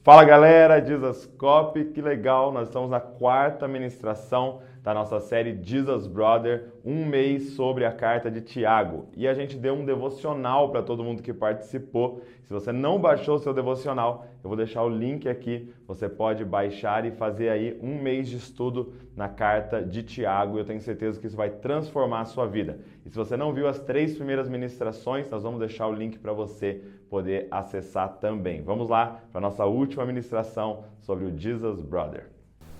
Fala galera, Jesuscope, que legal, nós estamos na quarta ministração da nossa série Jesus Brother, um mês sobre a carta de Tiago. E a gente deu um devocional para todo mundo que participou. Se você não baixou o seu devocional, eu vou deixar o link aqui, você pode baixar e fazer aí um mês de estudo na carta de Tiago. Eu tenho certeza que isso vai transformar a sua vida. E se você não viu as 3 primeiras ministrações, nós vamos deixar o link para você poder acessar também. Vamos lá para a nossa última ministração sobre o Jesus Brother.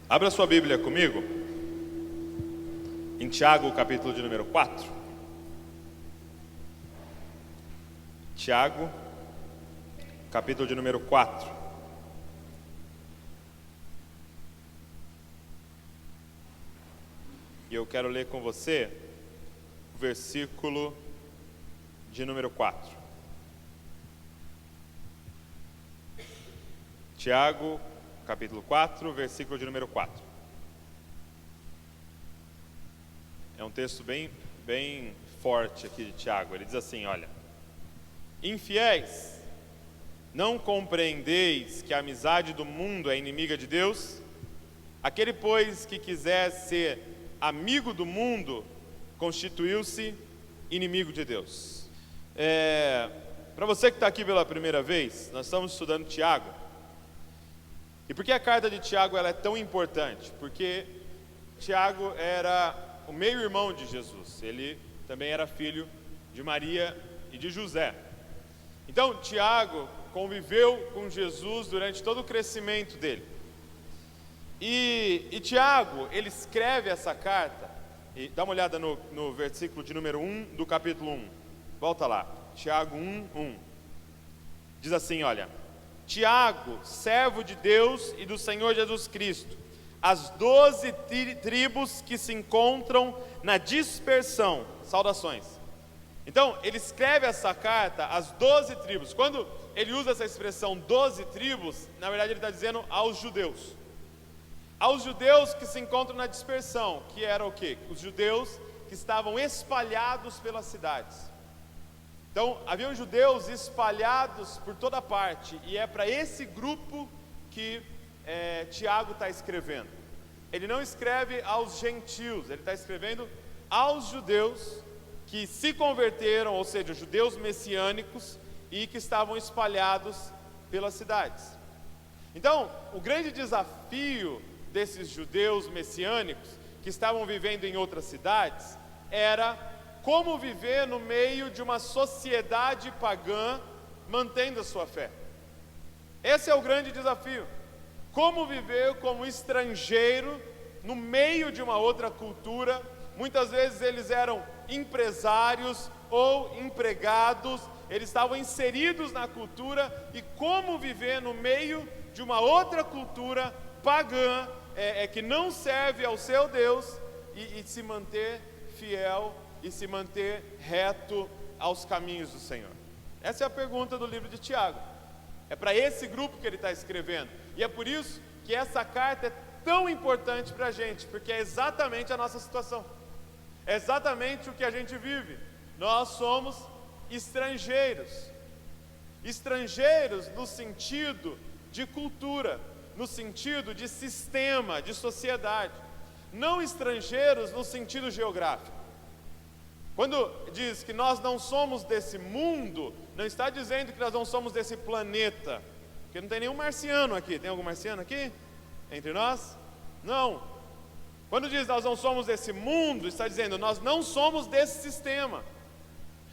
Abra sua Bíblia comigo em Tiago, capítulo de número 4. Tiago, capítulo de número 4. E eu quero ler com você o versículo de número 4. Tiago, capítulo 4, versículo de número 4. É um texto bem forte aqui de Tiago. Ele diz assim, olha: Infiéis, não compreendeis que a amizade do mundo é inimiga de Deus? Aquele, pois, que quiser ser amigo do mundo, constituiu-se inimigo de Deus. Para você que está aqui pela primeira vez, nós estamos estudando Tiago. E por que a carta de Tiago ela é tão importante? Porque Tiago era o meio-irmão de Jesus. Ele também era filho de Maria e de José. Então, Tiago conviveu com Jesus durante todo o crescimento dele. E Tiago, ele escreve essa carta, e dá uma olhada no versículo de número 1 do capítulo 1. Volta lá, Tiago 1:1. Diz assim, olha: Tiago, servo de Deus e do Senhor Jesus Cristo, as 12 tribos que se encontram na dispersão, saudações. Então, ele escreve essa carta às 12 tribos. Quando ele usa essa expressão 12 tribos, na verdade ele está dizendo aos judeus. Aos judeus que se encontram na dispersão, que era o quê? Os judeus que estavam espalhados pelas cidades. Então, haviam judeus espalhados por toda parte, e é para esse grupo que Tiago está escrevendo. Ele não escreve aos gentios, ele está escrevendo aos judeus que se converteram, ou seja, judeus messiânicos, e que estavam espalhados pelas cidades. Então, o grande desafio desses judeus messiânicos que estavam vivendo em outras cidades era como viver no meio de uma sociedade pagã, mantendo a sua fé. Esse é o grande desafio. Como viver como estrangeiro no meio de uma outra cultura. Muitas vezes eles eram empresários ou empregados, eles estavam inseridos na cultura, e como viver no meio de uma outra cultura pagã, que não serve ao seu Deus, e se manter fiel e se manter reto aos caminhos do Senhor. Essa é a pergunta do livro de Tiago. É para esse grupo que ele está escrevendo. E é por isso que essa carta é tão importante para a gente, porque é exatamente a nossa situação. É exatamente o que a gente vive. Nós somos estrangeiros. Estrangeiros no sentido de cultura, no sentido de sistema, de sociedade. Não estrangeiros no sentido geográfico. Quando diz que nós não somos desse mundo, não está dizendo que nós não somos desse planeta, porque não tem nenhum marciano aqui. Tem algum marciano aqui entre nós? Não. Quando diz nós não somos desse mundo, está dizendo nós não somos desse sistema,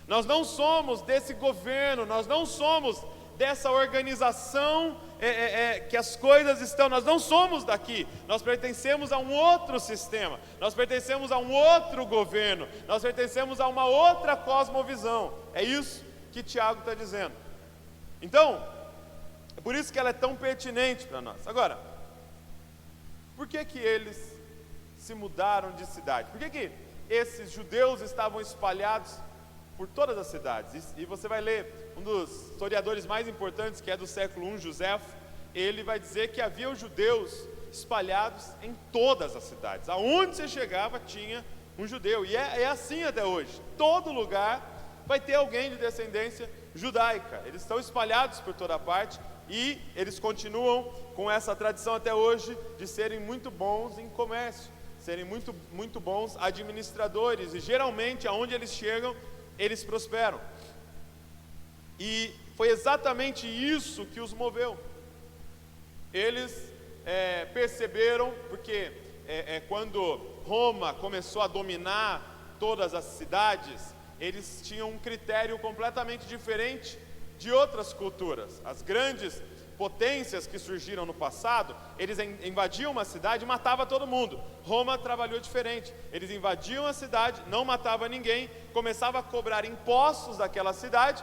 nós não somos desse governo, nós não somos dessa organização que as coisas estão, nós não somos daqui, nós pertencemos a um outro sistema, nós pertencemos a um outro governo, nós pertencemos a uma outra cosmovisão. É isso que Tiago está dizendo. Então, é por isso que ela é tão pertinente para nós. Agora, por que eles se mudaram de cidade? Por que esses judeus estavam espalhados por todas as cidades? E você vai ler um dos historiadores mais importantes, que é do século I, Joséfo. Ele vai dizer que havia os judeus espalhados em todas as cidades. Aonde você chegava tinha um judeu. E é assim até hoje. Todo lugar vai ter alguém de descendência judaica. Eles estão espalhados por toda parte, e eles continuam com essa tradição até hoje de serem muito bons em comércio, serem muito bons administradores, e geralmente aonde eles chegam, eles prosperam. E foi exatamente isso que os moveu. Eles perceberam, porque quando Roma começou a dominar todas as cidades, eles tinham um critério completamente diferente de outras culturas. As grandes potências que surgiram no passado, eles invadiam uma cidade e matavam todo mundo. Roma trabalhou diferente. Eles invadiam a cidade, não matavam ninguém, começava a cobrar impostos daquela cidade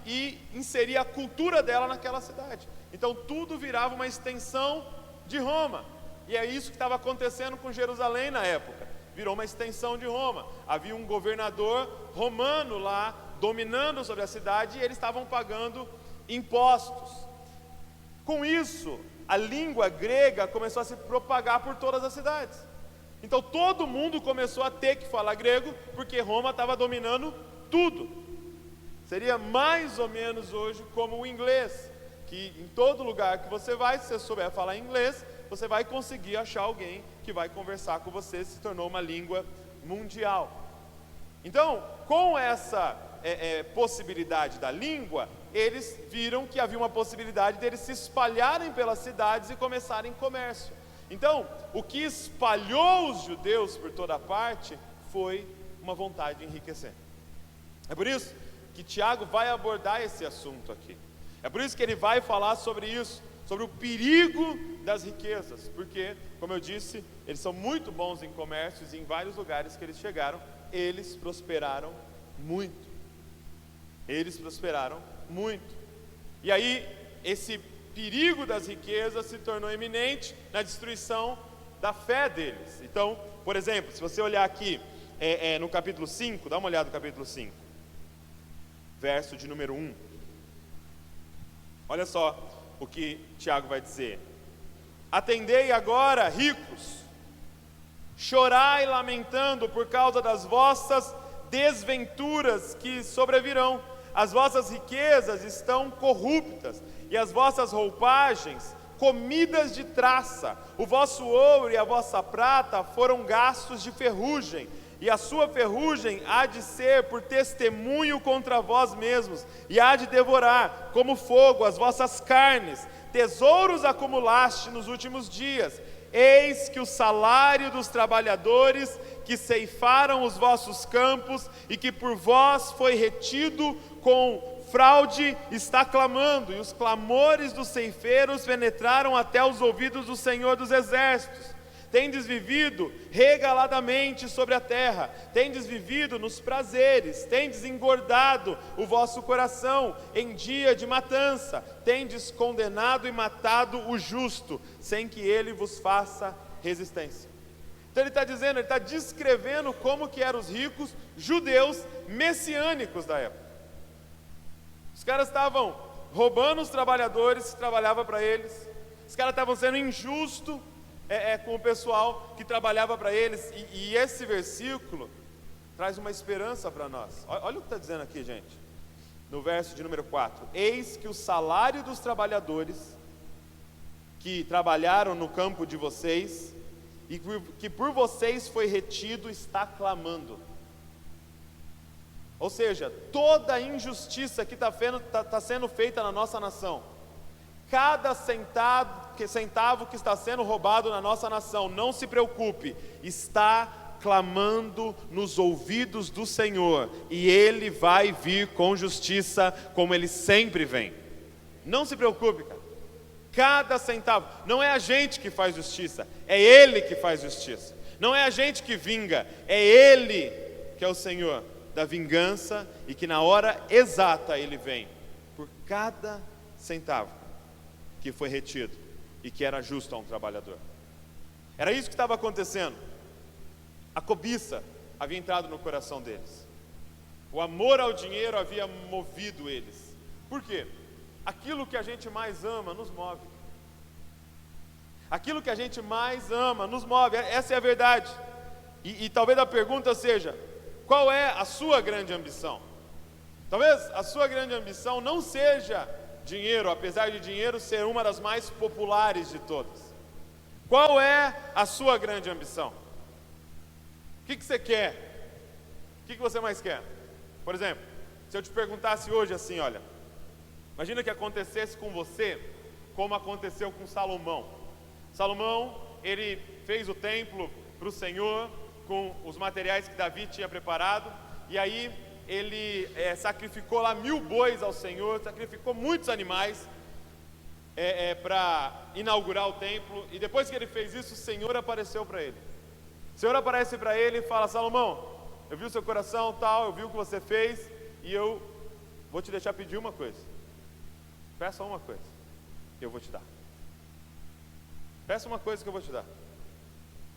e inseria a cultura dela naquela cidade. Então tudo virava uma extensão de Roma. E é isso que estava acontecendo com Jerusalém na época. Virou uma extensão de Roma. Havia um governador romano lá, dominando sobre a cidade, e eles estavam pagando impostos. Com isso, a língua grega começou a se propagar por todas as cidades. Então todo mundo começou a ter que falar grego, porque Roma estava dominando tudo. Seria mais ou menos hoje como o inglês, que em todo lugar que você vai, se você souber falar inglês, você vai conseguir achar alguém que vai conversar com você, se tornou uma língua mundial. Então, com essa possibilidade da língua, eles viram que havia uma possibilidade deles se espalharem pelas cidades e começarem comércio. Então, o que espalhou os judeus por toda parte foi uma vontade de enriquecer. É por isso que Tiago vai abordar esse assunto aqui. É por isso que ele vai falar sobre isso, sobre o perigo das riquezas, porque, como eu disse, eles são muito bons em comércios e em vários lugares que eles chegaram, eles prosperaram muito. Eles prosperaram muito. E aí, esse perigo das riquezas se tornou iminente na destruição da fé deles. Então, por exemplo, se você olhar aqui no capítulo 5, dá uma olhada no capítulo 5, verso de número 1. Olha só o que Tiago vai dizer: atendei agora, ricos, chorai lamentando por causa das vossas desventuras que sobrevirão. As vossas riquezas estão corruptas, e as vossas roupagens comidas de traça. O vosso ouro e a vossa prata foram gastos de ferrugem, e a sua ferrugem há de ser por testemunho contra vós mesmos, e há de devorar como fogo as vossas carnes. Tesouros acumulaste nos últimos dias. Eis que o salário dos trabalhadores que ceifaram os vossos campos e que por vós foi retido com fraude está clamando, e os clamores dos ceifeiros penetraram até os ouvidos do Senhor dos Exércitos. Tendes vivido regaladamente sobre a terra, tendes vivido nos prazeres, tendes engordado o vosso coração em dia de matança, tendes condenado e matado o justo, sem que ele vos faça resistência. Então ele está dizendo, ele está descrevendo como que eram os ricos judeus messiânicos da época. Os caras estavam roubando os trabalhadores que trabalhavam para eles, os caras estavam sendo injustos com o pessoal que trabalhava para eles, e esse versículo traz uma esperança para nós. Olha o que está dizendo aqui, gente, no verso de número 4: eis que o salário dos trabalhadores que trabalharam no campo de vocês e que por vocês foi retido está clamando. Ou seja, toda a injustiça que está sendo feita na nossa nação, cada centavo que está sendo roubado na nossa nação, não se preocupe, está clamando nos ouvidos do Senhor, e Ele vai vir com justiça, como Ele sempre vem. Não se preocupe, cara. Cada centavo, não é a gente que faz justiça, é Ele que faz justiça. Não é a gente que vinga, é Ele que é o Senhor da vingança, e que na hora exata Ele vem por cada centavo que foi retido e que era justo a um trabalhador. Era isso que estava acontecendo. A cobiça havia entrado no coração deles. O amor ao dinheiro havia movido eles. Por quê? Aquilo que a gente mais ama nos move. Aquilo que a gente mais ama nos move. Essa é a verdade. E talvez a pergunta seja: qual é a sua grande ambição? Talvez a sua grande ambição não seja dinheiro, apesar de dinheiro ser uma das mais populares de todas. Qual é a sua grande ambição? O que você quer? O que você mais quer? Por exemplo, se eu te perguntasse hoje assim, olha, imagina que acontecesse com você como aconteceu com Salomão. Salomão, ele fez o templo para o Senhor com os materiais que Davi tinha preparado, e aí ele sacrificou lá 1000 bois ao Senhor, sacrificou muitos animais para inaugurar o templo, e depois que ele fez isso, o Senhor apareceu para ele. O Senhor aparece para ele e fala: Salomão, eu vi o seu coração tal, eu vi o que você fez, e eu vou te deixar pedir uma coisa. Peça uma coisa, eu vou te dar. Peça uma coisa que eu vou te dar.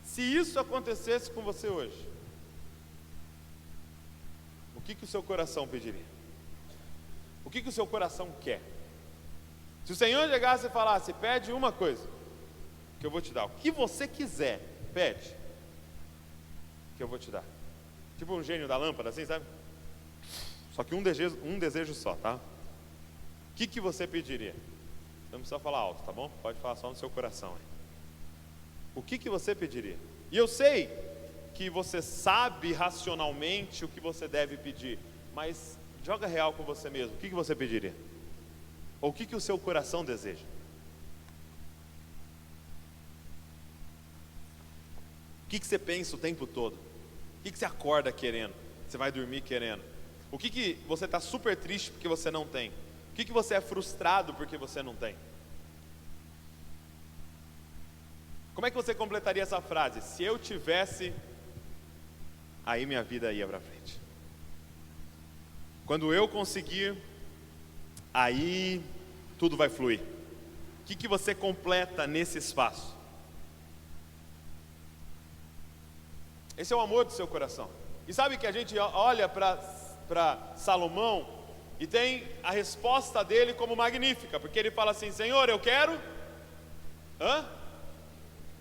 Se isso acontecesse com você hoje, o que o seu coração pediria? O que o seu coração quer? Se o Senhor chegasse e falasse: pede uma coisa que eu vou te dar, o que você quiser, pede, que eu vou te dar. Tipo um gênio da lâmpada, assim, sabe? Só que um desejo só, tá? O que você pediria? Não precisa falar alto, tá bom? Pode falar só no seu coração aí. O que você pediria? E eu sei que você sabe racionalmente o que você deve pedir, mas joga real com você mesmo. O que você pediria? Ou o que o seu coração deseja? O que você pensa o tempo todo? O que você acorda querendo? Você vai dormir querendo? O que você está super triste porque você não tem? O que você é frustrado porque você não tem? Como é que você completaria essa frase? Se eu tivesse, aí minha vida ia para frente. Quando eu conseguir, aí tudo vai fluir. O que você completa nesse espaço? Esse é o amor do seu coração. E sabe que a gente olha para Salomão e tem a resposta dele como magnífica, porque ele fala assim: Senhor, eu quero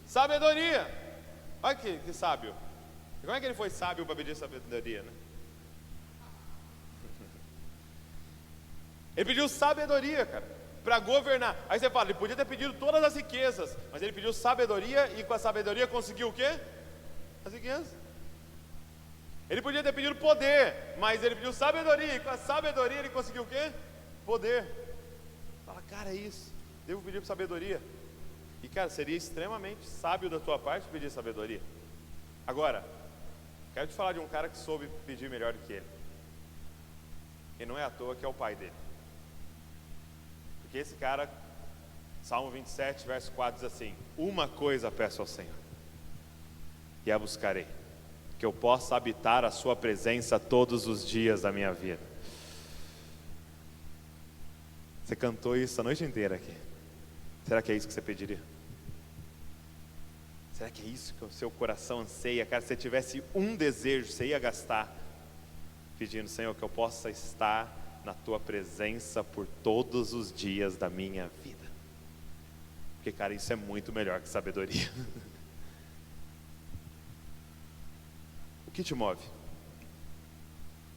sabedoria. Olha que sábio. E como é que ele foi sábio para pedir sabedoria, né? Ele pediu sabedoria, cara, para governar. Aí você fala, ele podia ter pedido todas as riquezas, mas ele pediu sabedoria, e com a sabedoria conseguiu o quê? As riquezas. Ele podia ter pedido poder, mas ele pediu sabedoria, e com a sabedoria ele conseguiu o quê? Poder. Fala, cara, é isso, devo pedir sabedoria. E cara, seria extremamente sábio da tua parte pedir sabedoria. Agora, quero te falar de um cara que soube pedir melhor do que ele. E não é à toa que é o pai dele. Porque esse cara, Salmo 27, verso 4 diz assim: uma coisa peço ao Senhor, e a buscarei, que eu possa habitar a sua presença todos os dias da minha vida. Você cantou isso a noite inteira aqui. Será que é isso que você pediria? Será que é isso que o seu coração anseia? Cara, se você tivesse um desejo, você ia gastar pedindo: Senhor, que eu possa estar na tua presença por todos os dias da minha vida. Porque, cara, isso é muito melhor que sabedoria. O que te move?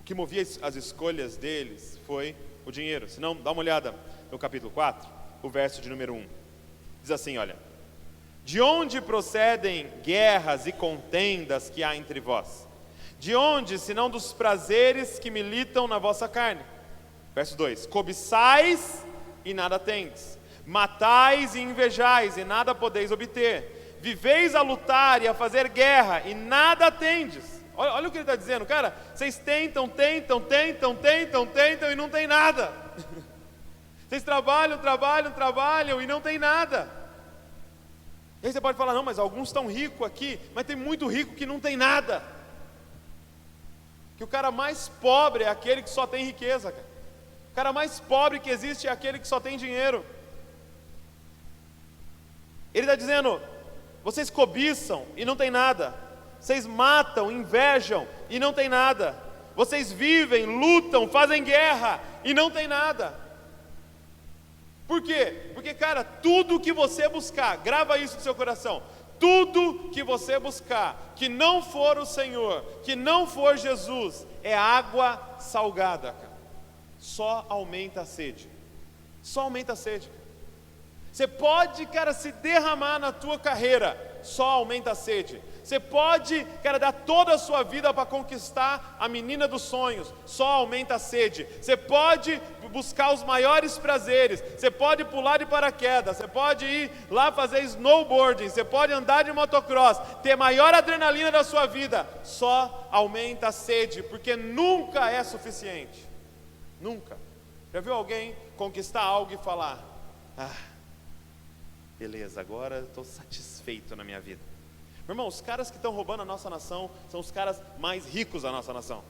O que movia as escolhas deles foi o dinheiro. Se não, dá uma olhada no capítulo 4, o verso de número 1. Diz assim, olha: de onde procedem guerras e contendas que há entre vós? De onde, senão dos prazeres que militam na vossa carne? Verso 2: cobiçais e nada tendes, matais e invejais e nada podeis obter, viveis a lutar e a fazer guerra e nada tendes. Olha o que ele está dizendo, cara, vocês tentam e não tem nada. Vocês trabalham e não tem nada. E aí você pode falar: não, mas alguns estão ricos aqui, mas tem muito rico que não tem nada. Que o cara mais pobre é aquele que só tem riqueza, cara. O cara mais pobre que existe é aquele que só tem dinheiro. Ele está dizendo: vocês cobiçam e não tem nada, vocês matam, invejam e não tem nada, vocês vivem, lutam, fazem guerra e não tem nada. Por quê? Porque, cara, tudo que você buscar, grava isso no seu coração, tudo que você buscar, que não for o Senhor, que não for Jesus, é água salgada, cara. Só aumenta a sede. só aumenta a sede. Você pode, cara, se derramar na tua carreira, só aumenta a sede. Você pode, cara, dar toda a sua vida para conquistar a menina dos sonhos, só aumenta a sede. Você pode buscar os maiores prazeres, você pode pular de paraquedas, você pode ir lá fazer snowboarding, você pode andar de motocross, ter maior adrenalina da sua vida, só aumenta a sede, porque nunca é suficiente. Nunca. Já viu alguém conquistar algo e falar: beleza, agora eu estou satisfeito na minha vida? Meu irmão, os caras que estão roubando a nossa nação são os caras mais ricos da nossa nação.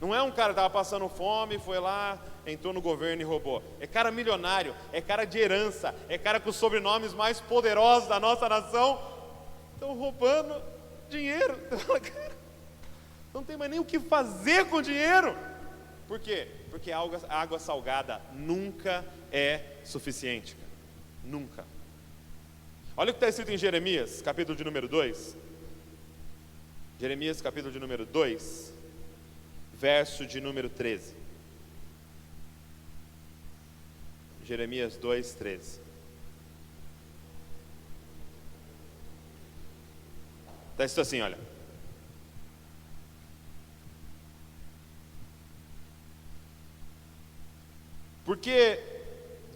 Não é um cara que estava passando fome, foi lá, entrou no governo e roubou. É cara milionário, é cara de herança, é cara com os sobrenomes mais poderosos da nossa nação, estão roubando dinheiro. Não tem mais nem o que fazer com o dinheiro. Por quê? Porque a água salgada nunca é suficiente, cara. Nunca. Olha o que está escrito em Jeremias, capítulo de número 2. Jeremias, capítulo de número 2, verso de número 13. Jeremias 2, 13. Está escrito assim, olha: porque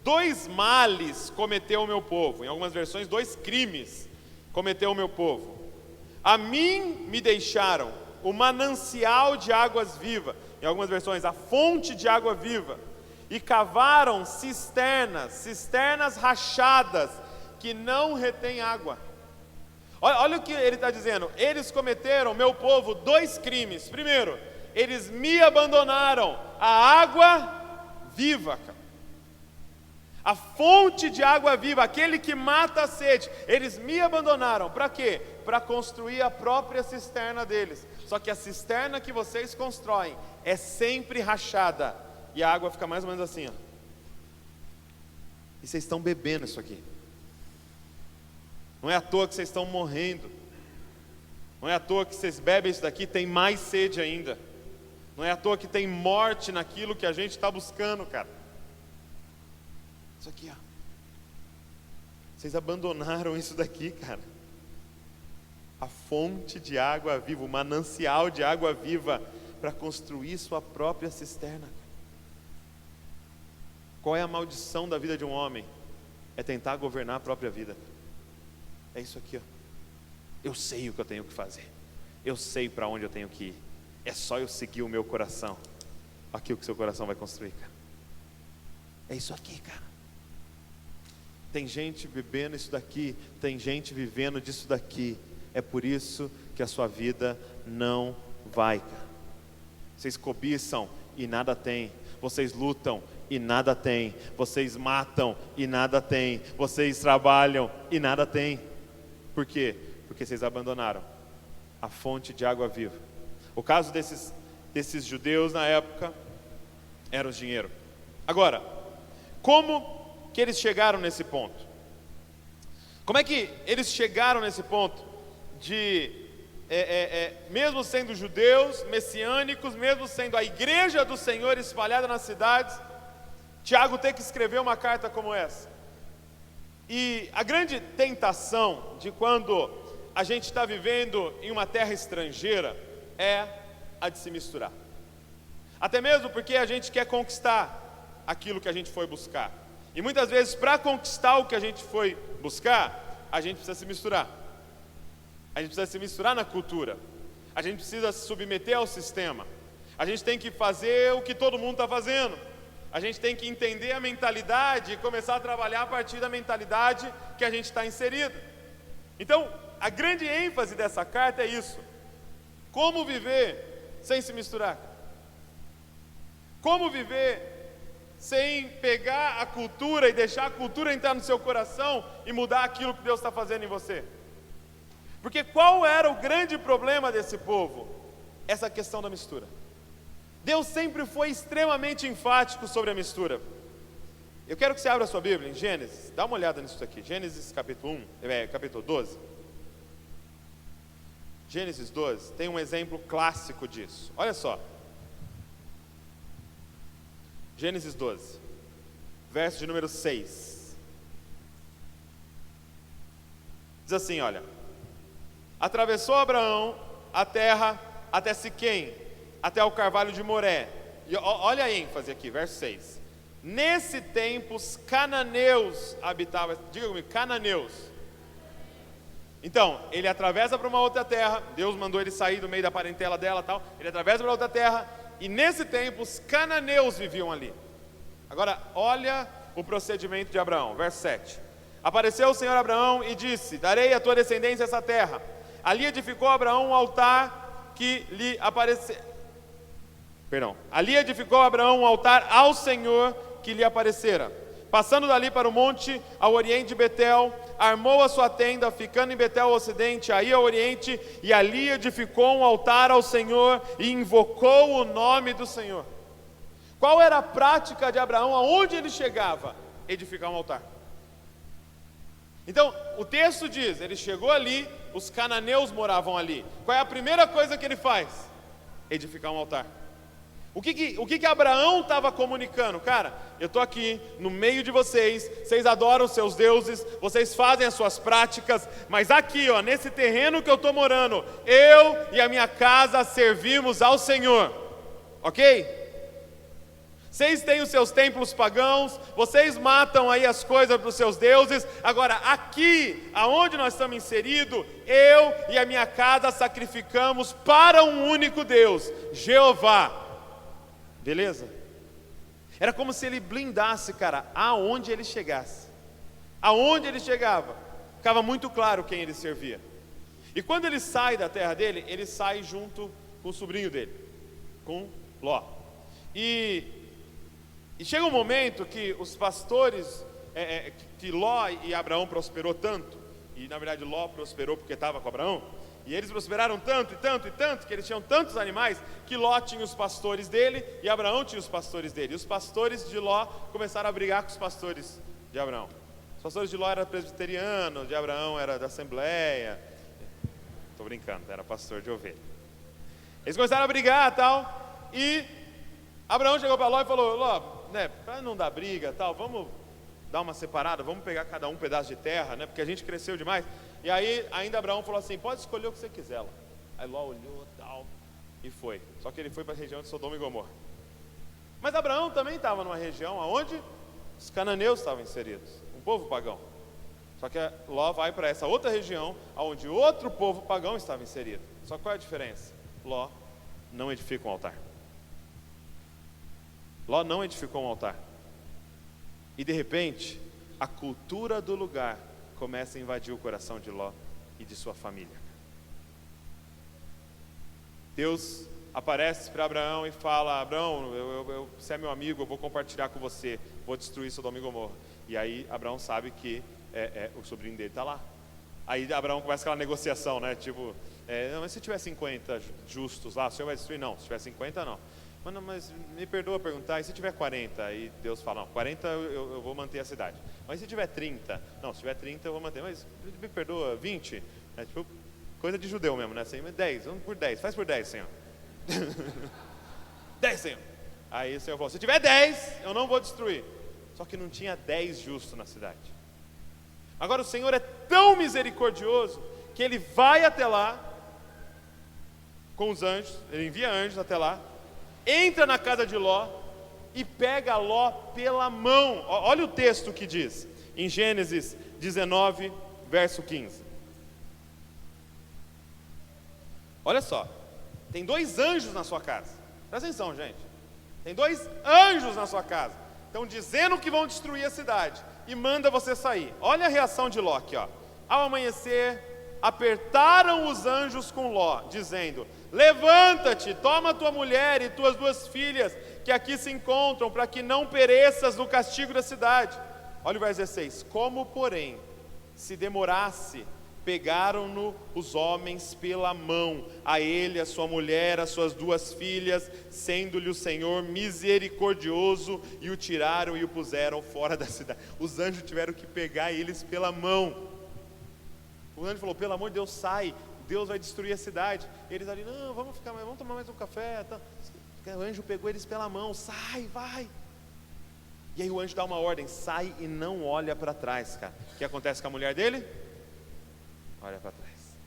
2 males cometeu o meu povo, em algumas versões 2 crimes cometeu o meu povo. A mim me deixaram o manancial de águas vivas, em algumas versões a fonte de água viva, e cavaram cisternas rachadas, que não retém água. Olha o que ele está dizendo: eles cometeram, meu povo, 2 crimes. Primeiro, eles me abandonaram a água viva, cara. A fonte de água viva, aquele que mata a sede, eles me abandonaram. Para quê? Para construir a própria cisterna deles. Só que a cisterna que vocês constroem é sempre rachada, e a água fica mais ou menos assim, ó. E vocês estão bebendo isso aqui. Não é à toa que vocês estão morrendo. Não é à toa que vocês bebem isso daqui, tem mais sede ainda. Não é à toa que tem morte naquilo que a gente está buscando, cara. Isso aqui, ó. Vocês abandonaram isso daqui, cara. A fonte de água viva, o manancial de água viva, para construir sua própria cisterna. Qual é a maldição da vida de um homem? É tentar governar a própria vida. É isso aqui, ó. Eu sei o que eu tenho que fazer. Eu sei para onde eu tenho que ir. É só eu seguir o meu coração. Aqui o que seu coração vai construir, cara. É isso aqui, cara. Tem gente bebendo isso daqui, tem gente vivendo disso daqui. É por isso que a sua vida não vai, cara. Vocês cobiçam e nada tem. Vocês lutam e nada tem. Vocês matam e nada tem. Vocês trabalham e nada tem. Por quê? Porque vocês abandonaram a fonte de água viva. O caso desses judeus na época era o dinheiro. Agora, como que eles chegaram nesse ponto? Como é que eles chegaram nesse ponto de, mesmo sendo judeus, messiânicos, mesmo sendo a igreja do Senhor espalhada nas cidades, Tiago ter que escrever uma carta como essa? E a grande tentação de quando a gente está vivendo em uma terra estrangeira é a de se misturar. Até mesmo porque a gente quer conquistar aquilo que a gente foi buscar. E muitas vezes, para conquistar o que a gente foi buscar, a gente precisa se misturar. A gente precisa se misturar na cultura. A gente precisa se submeter ao sistema. A gente tem que fazer o que todo mundo está fazendo. A gente tem que entender a mentalidade e começar a trabalhar a partir da mentalidade que a gente está inserido. Então, a grande ênfase dessa carta é isso. Como viver sem se misturar? Como viver sem pegar a cultura e deixar a cultura entrar no seu coração e mudar aquilo que Deus está fazendo em você? Porque qual era o grande problema desse povo? Essa questão da mistura. Deus sempre foi extremamente enfático sobre a mistura. Eu quero que você abra a sua Bíblia em Gênesis, dá uma olhada nisso aqui, Gênesis capítulo 12. Gênesis 12 tem um exemplo clássico disso. Olha só. Gênesis 12. verso de número 6. Diz assim, olha: atravessou Abraão a terra até Siquém, até o carvalho de Moré. E olha a ênfase aqui, verso 6. Nesse tempo os cananeus habitavam, diga comigo, cananeus. Então, ele atravessa para uma outra terra, Deus mandou ele sair do meio da parentela dela e tal, ele atravessa para outra terra, e nesse tempo os cananeus viviam ali. Agora, olha o procedimento de Abraão, verso 7. Apareceu o Senhor a Abraão e disse: darei à tua descendência essa terra. Ali edificou Abraão um altar que lhe apareceu. Ali edificou Abraão um altar ao Senhor que lhe aparecera. Passando dali para o monte ao oriente de Betel, armou a sua tenda, ficando em Betel ao ocidente, aí ao oriente, e ali edificou um altar ao Senhor e invocou o nome do Senhor. Qual era a prática de Abraão? Aonde ele chegava? Edificar um altar. Então, o texto diz, ele chegou ali, os cananeus moravam ali. Qual é a primeira coisa que ele faz? Edificar um altar. O que Abraão estava comunicando? Cara, eu estou aqui no meio de vocês, vocês adoram os seus deuses, vocês fazem as suas práticas, mas aqui, ó, nesse terreno que eu estou morando, eu e a minha casa servimos ao Senhor, ok? Vocês têm os seus templos pagãos, vocês matam aí as coisas dos seus deuses, agora aqui, aonde nós estamos inseridos, eu e a minha casa sacrificamos para um único Deus, Jeová. Beleza? Era como se ele blindasse, cara, aonde ele chegasse. Aonde ele chegava, ficava muito claro quem ele servia. E quando ele sai da terra dele, ele sai junto com o sobrinho dele, com Ló. E chega um momento que os pastores, que Ló e Abraão prosperou tanto, e na verdade Ló prosperou porque estava com Abraão, e eles prosperaram tanto e tanto e tanto, que eles tinham tantos animais, que Ló tinha os pastores dele e Abraão tinha os pastores dele. E os pastores de Ló começaram a brigar com os pastores de Abraão. Os pastores de Ló eram presbiterianos, de Abraão era da Assembleia. Estou brincando, era pastor de ovelha. Eles começaram a brigar e tal, e Abraão chegou para Ló e falou: Ló, né, para não dar briga tal, vamos dar uma separada, vamos pegar cada um pedaço de terra, né, porque a gente cresceu demais. E aí ainda Abraão falou assim: pode escolher o que você quiser lá. Aí Ló olhou tal e foi. Só que ele foi para a região de Sodoma e Gomorra. Mas Abraão também estava numa região onde os cananeus estavam inseridos, um povo pagão. Só que Ló vai para essa outra região onde outro povo pagão estava inserido. Só que qual é a diferença? Ló não edifica um altar. Ló não edificou um altar. E de repente, a cultura do lugar começa a invadir o coração de Ló e de sua família. Deus aparece para Abraão e fala: Abraão, você é meu amigo, eu vou compartilhar com você, vou destruir Sodoma e Gomorra. E aí Abraão sabe que o sobrinho dele está lá. Aí Abraão começa aquela negociação, né? Tipo, não, mas se tiver 50 justos lá, o senhor vai destruir? Não, se tiver 50 não. Mas me perdoa perguntar, e se tiver 40? Aí Deus fala: não, 40 eu vou manter a cidade. Mas se tiver 30? Não, se tiver 30 eu vou manter. Mas me perdoa, 20? É tipo coisa de judeu mesmo, né? Assim, 10, vamos por 10, faz por 10, Senhor. 10, Senhor. Aí o Senhor falou: se tiver 10, eu não vou destruir. Só que não tinha 10 justos na cidade. Agora o Senhor é tão misericordioso que Ele vai até lá com os anjos, Ele envia anjos até lá, entra na casa de Ló e pega Ló pela mão. Olha o texto que diz, em Gênesis 19, verso 15. Olha só, tem 2 anjos na sua casa. Presta atenção, gente. Tem 2 anjos na sua casa. Estão dizendo que vão destruir a cidade e manda você sair. Olha a reação de Ló aqui, ó. Ao amanhecer, apertaram os anjos com Ló, dizendo: levanta-te, toma tua mulher e tuas 2 filhas, que aqui se encontram, para que não pereças no castigo da cidade. Olha o verso 16. Como, porém, se demorasse, pegaram-no os homens pela mão, a ele, a sua mulher, as suas 2 filhas, sendo-lhe o Senhor misericordioso, e o tiraram e o puseram fora da cidade. Os anjos tiveram que pegar eles pela mão. O anjo falou: pelo amor de Deus, sai, Deus vai destruir a cidade. Eles ali: não, vamos tomar mais um café. Tá. O anjo pegou eles pela mão: sai, vai. E aí o anjo dá uma ordem, sai e não olha para trás, cara. O que acontece com a mulher dele? Olha para trás.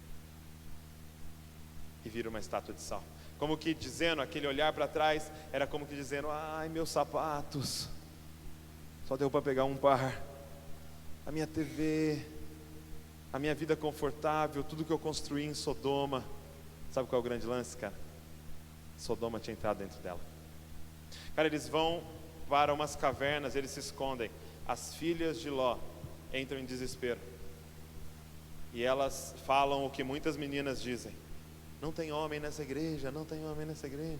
E vira uma estátua de sal. Como que dizendo, aquele olhar para trás, era como que dizendo, ai, meus sapatos, só deu para pegar um par. A minha TV, a minha vida confortável, tudo que eu construí em Sodoma. Sabe qual é o grande lance, cara? Sodoma tinha entrado dentro dela. Cara, eles vão para umas cavernas, eles se escondem. As filhas de Ló entram em desespero. E elas falam o que muitas meninas dizem: não tem homem nessa igreja, não tem homem nessa igreja.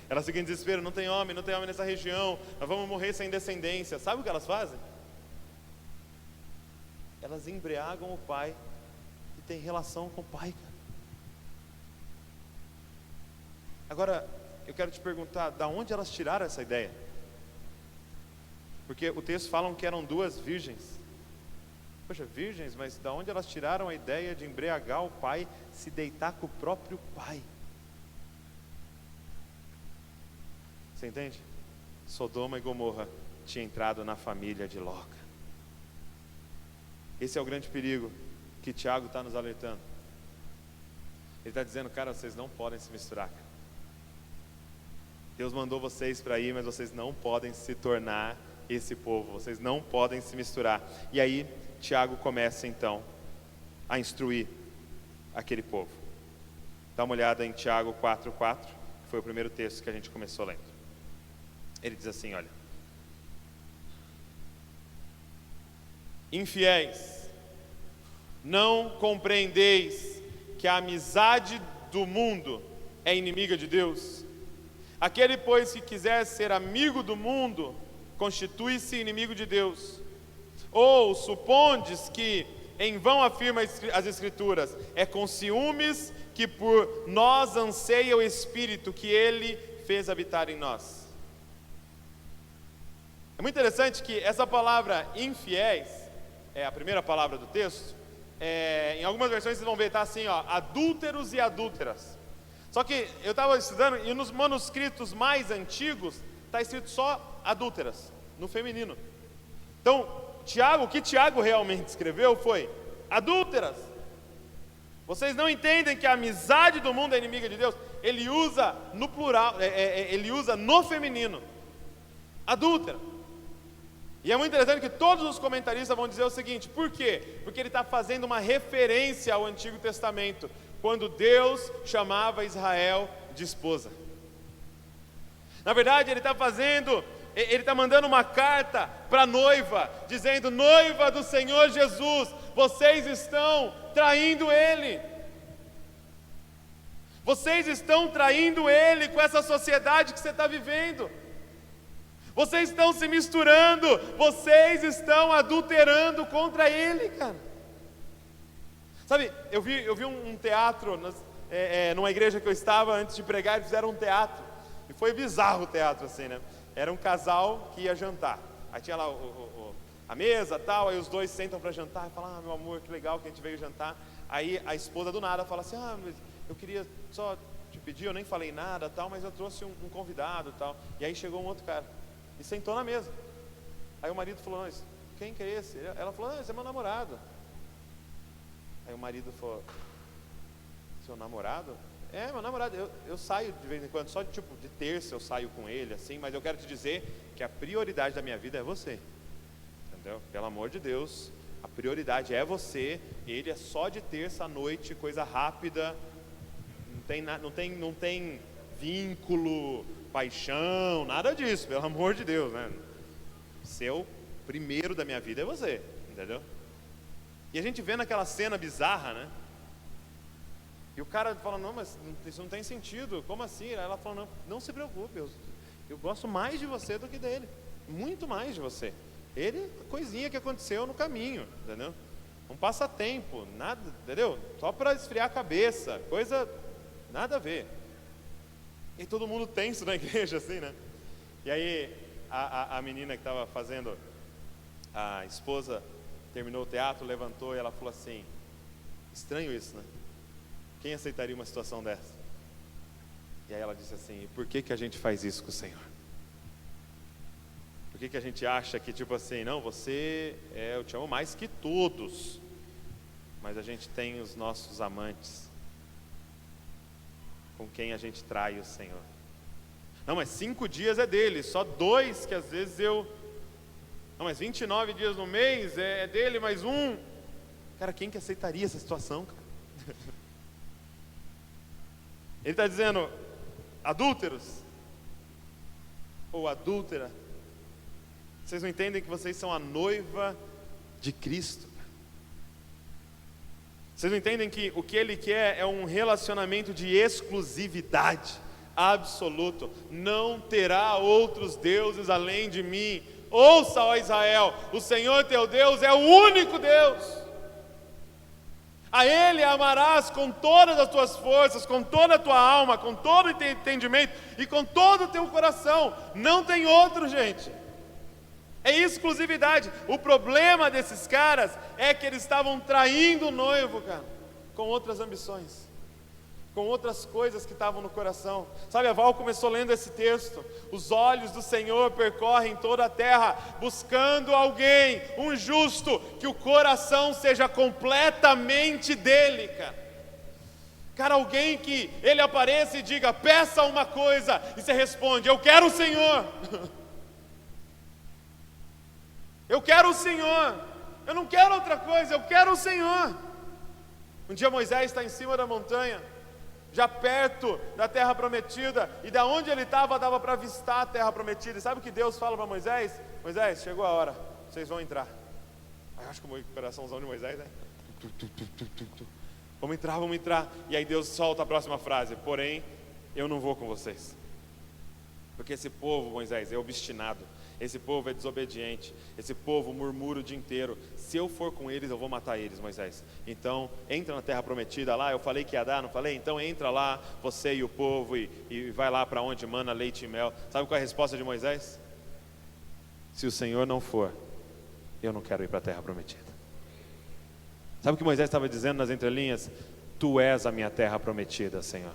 Elas ficam em desespero, não tem homem nessa região, nós vamos morrer sem descendência. Sabe o que elas fazem? Elas embriagam o pai e têm relação com o pai, cara. Agora, eu quero te perguntar, da onde elas tiraram essa ideia? Porque o texto fala que eram duas virgens. Poxa, virgens, mas da onde elas tiraram a ideia de embriagar o pai, se deitar com o próprio pai? Você entende? Sodoma e Gomorra tinha entrado na família de Ló. Esse é o grande perigo que Tiago está nos alertando. Ele está dizendo, cara, vocês não podem se misturar, cara. Deus mandou vocês para ir, mas vocês não podem se tornar esse povo, vocês não podem se misturar. E aí Tiago começa então a instruir aquele povo. Dá uma olhada em Tiago 4:4, que foi o primeiro texto que a gente começou lendo. Ele diz assim, olha: infiéis, não compreendeis que a amizade do mundo é inimiga de Deus? Aquele, pois, que quiser ser amigo do mundo, constitui-se inimigo de Deus. Ou supondes que em vão afirma as Escrituras, é com ciúmes que por nós anseia o Espírito que Ele fez habitar em nós. É muito interessante que essa palavra infiéis, é a primeira palavra do texto, em algumas versões vocês vão ver, está assim, ó, adúlteros e adúlteras. Só que eu estava estudando e nos manuscritos mais antigos está escrito só adúlteras, no feminino. Então, o que Tiago realmente escreveu foi adúlteras. Vocês não entendem que a amizade do mundo é inimiga de Deus? Ele usa no plural, ele usa no feminino, adúltera. E é muito interessante que todos os comentaristas vão dizer o seguinte: por quê? Porque ele está fazendo uma referência ao Antigo Testamento, quando Deus chamava Israel de esposa. Na verdade, ele está mandando uma carta para a noiva, dizendo: noiva do Senhor Jesus, vocês estão traindo Ele. Vocês estão traindo Ele com essa sociedade que você está vivendo. Vocês estão se misturando, vocês estão adulterando contra Ele, cara. Sabe, eu vi um teatro, numa igreja que eu estava antes de pregar, eles fizeram um teatro. E foi bizarro o teatro, assim, né? Era um casal que ia jantar. Aí tinha lá a mesa e tal, aí os dois sentam para jantar e falam: meu amor, que legal que a gente veio jantar. Aí a esposa do nada fala assim: mas eu queria só te pedir, eu nem falei nada tal, mas eu trouxe um convidado tal. E aí chegou um outro cara e sentou na mesa. Aí o marido falou: não, quem que é esse? Ela falou: esse é meu namorado. Aí o marido falou: seu namorado? É, meu namorado, eu saio de vez em quando, só de terça eu saio com ele, assim, mas eu quero te dizer que a prioridade da minha vida é você, entendeu? Pelo amor de Deus, a prioridade é você, ele é só de terça à noite, coisa rápida, não tem vínculo, paixão, nada disso, pelo amor de Deus, né? Seu primeiro da minha vida é você, entendeu? E a gente vê naquela cena bizarra, né? E o cara fala: não, mas isso não tem sentido, como assim? Aí ela fala: não se preocupe, eu gosto mais de você do que dele, muito mais de você. Ele, coisinha que aconteceu no caminho, entendeu? Um passatempo, nada, entendeu? Só para esfriar a cabeça, coisa, nada a ver. E todo mundo tenso na igreja, assim, né? E aí a menina que estava fazendo, a esposa, terminou o teatro, levantou e ela falou assim: estranho isso, né? Quem aceitaria uma situação dessa? E aí ela disse assim: e por que a gente faz isso com o Senhor? Por que a gente acha que tipo assim, não, eu te amo mais que todos, mas a gente tem os nossos amantes, com quem a gente trai o Senhor. Não, mas 5 dias é dele, só 2 que às vezes não, mas 29 dias no mês é dele, mais 1. Cara, quem que aceitaria essa situação, cara? Ele está dizendo: adúlteros, ou adúltera, vocês não entendem que vocês são a noiva de Cristo? Vocês não entendem que o que Ele quer é um relacionamento de exclusividade absoluto. Não terá outros deuses além de mim. Ouça, ó Israel, o Senhor teu Deus é o único Deus. A Ele amarás com todas as tuas forças, com toda a tua alma, com todo o entendimento e com todo o teu coração. Não tem outro, gente. É exclusividade. O problema desses caras é que eles estavam traindo o noivo, cara, com outras ambições, com outras coisas que estavam no coração. Sabe, a Val começou lendo esse texto. Os olhos do Senhor percorrem toda a terra, buscando alguém, um justo, que o coração seja completamente dele, cara. Cara, alguém que ele apareça e diga: peça uma coisa, e você responde: eu quero o Senhor. Eu quero o Senhor, eu não quero outra coisa, eu quero o Senhor. Um dia Moisés está em cima da montanha, já perto da terra prometida, e da onde ele estava dava para avistar a terra prometida. E sabe o que Deus fala para Moisés? Moisés, chegou a hora, vocês vão entrar. Aí acho que o coraçãozão de Moisés, né? Vamos entrar. E aí Deus solta a próxima frase: porém, eu não vou com vocês, porque esse povo, Moisés, é obstinado. Esse povo é desobediente, esse povo murmura o dia inteiro. Se eu for com eles, eu vou matar eles, Moisés. Então, entra na terra prometida lá, eu falei que ia dar, não falei? Então entra lá, você e o povo, e vai lá para onde mana leite e mel. Sabe qual é a resposta de Moisés? Se o Senhor não for, eu não quero ir para a terra prometida. Sabe o que Moisés estava dizendo nas entrelinhas? Tu és a minha terra prometida, Senhor.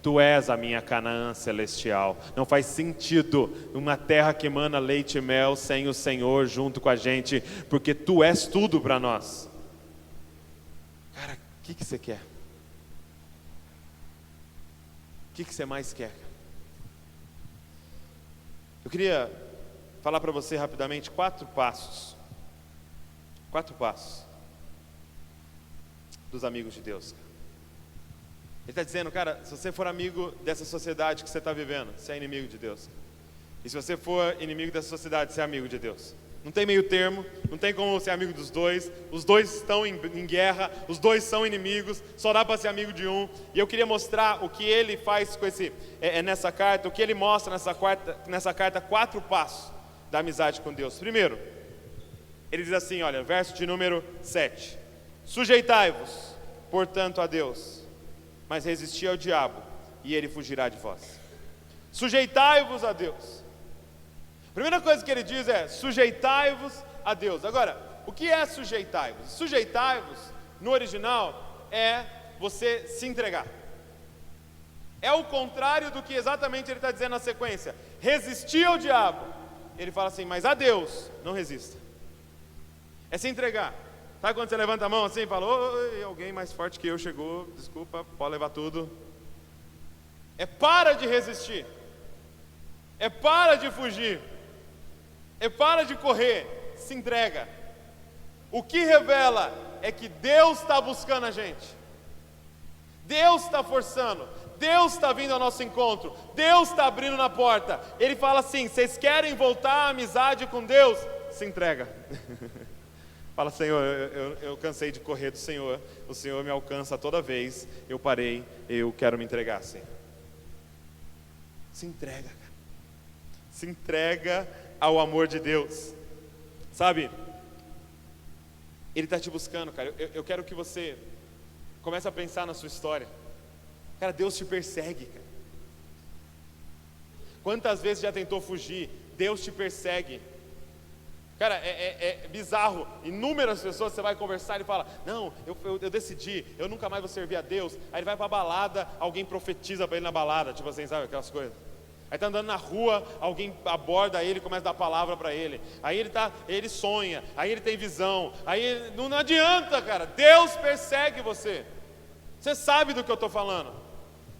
Tu és a minha Canaã celestial. Não faz sentido uma terra que emana leite e mel sem o Senhor junto com a gente, porque Tu és tudo para nós. Cara, o que você quer? O que você mais quer? Eu queria falar para você rapidamente 4 passos. 4 passos dos amigos de Deus. Ele está dizendo, cara, se você for amigo dessa sociedade que você está vivendo, você é inimigo de Deus. E se você for inimigo dessa sociedade, você é amigo de Deus. Não tem meio termo, não tem como ser amigo dos dois. Os dois estão em guerra, os dois são inimigos, só dá para ser amigo de um. E eu queria mostrar o que ele faz com nessa carta, o que ele mostra nessa carta 4 passos da amizade com Deus. Primeiro, ele diz assim, olha, verso de número 7. Sujeitai-vos, portanto, a Deus, mas resisti ao diabo, e ele fugirá de vós. Sujeitai-vos a Deus. A primeira coisa que ele diz é, sujeitai-vos a Deus. Agora, o que é sujeitai-vos? Sujeitai-vos, no original, é você se entregar. É o contrário do que exatamente ele está dizendo na sequência. Resistir ao diabo. Ele fala assim, mas a Deus, não resista. É se entregar. Sabe quando você levanta a mão assim e fala, oi, alguém mais forte que eu chegou, desculpa, pode levar tudo. É para de resistir. É para de fugir. É para de correr. Se entrega. O que revela é que Deus está buscando a gente. Deus está forçando. Deus está vindo ao nosso encontro. Deus está abrindo na porta. Ele fala assim, vocês querem voltar à amizade com Deus? Se entrega. Fala, Senhor, eu cansei de correr do Senhor. O Senhor me alcança toda vez. Eu parei, eu quero me entregar, Senhor. Se entrega, cara. Se entrega ao amor de Deus. Sabe? Ele está te buscando, cara. Eu quero que você comece a pensar na sua história. Cara, Deus te persegue, cara. Quantas vezes já tentou fugir? Deus te persegue. Cara, é bizarro. Inúmeras pessoas você vai conversar e ele fala: não, eu decidi, eu nunca mais vou servir a Deus. Aí ele vai pra balada, alguém profetiza pra ele na balada, tipo assim, sabe, aquelas coisas. Aí tá andando na rua, alguém aborda ele e começa a dar palavra para ele. Aí ele sonha, aí ele tem visão. Aí não adianta, cara. Deus persegue você. Você sabe do que eu estou falando.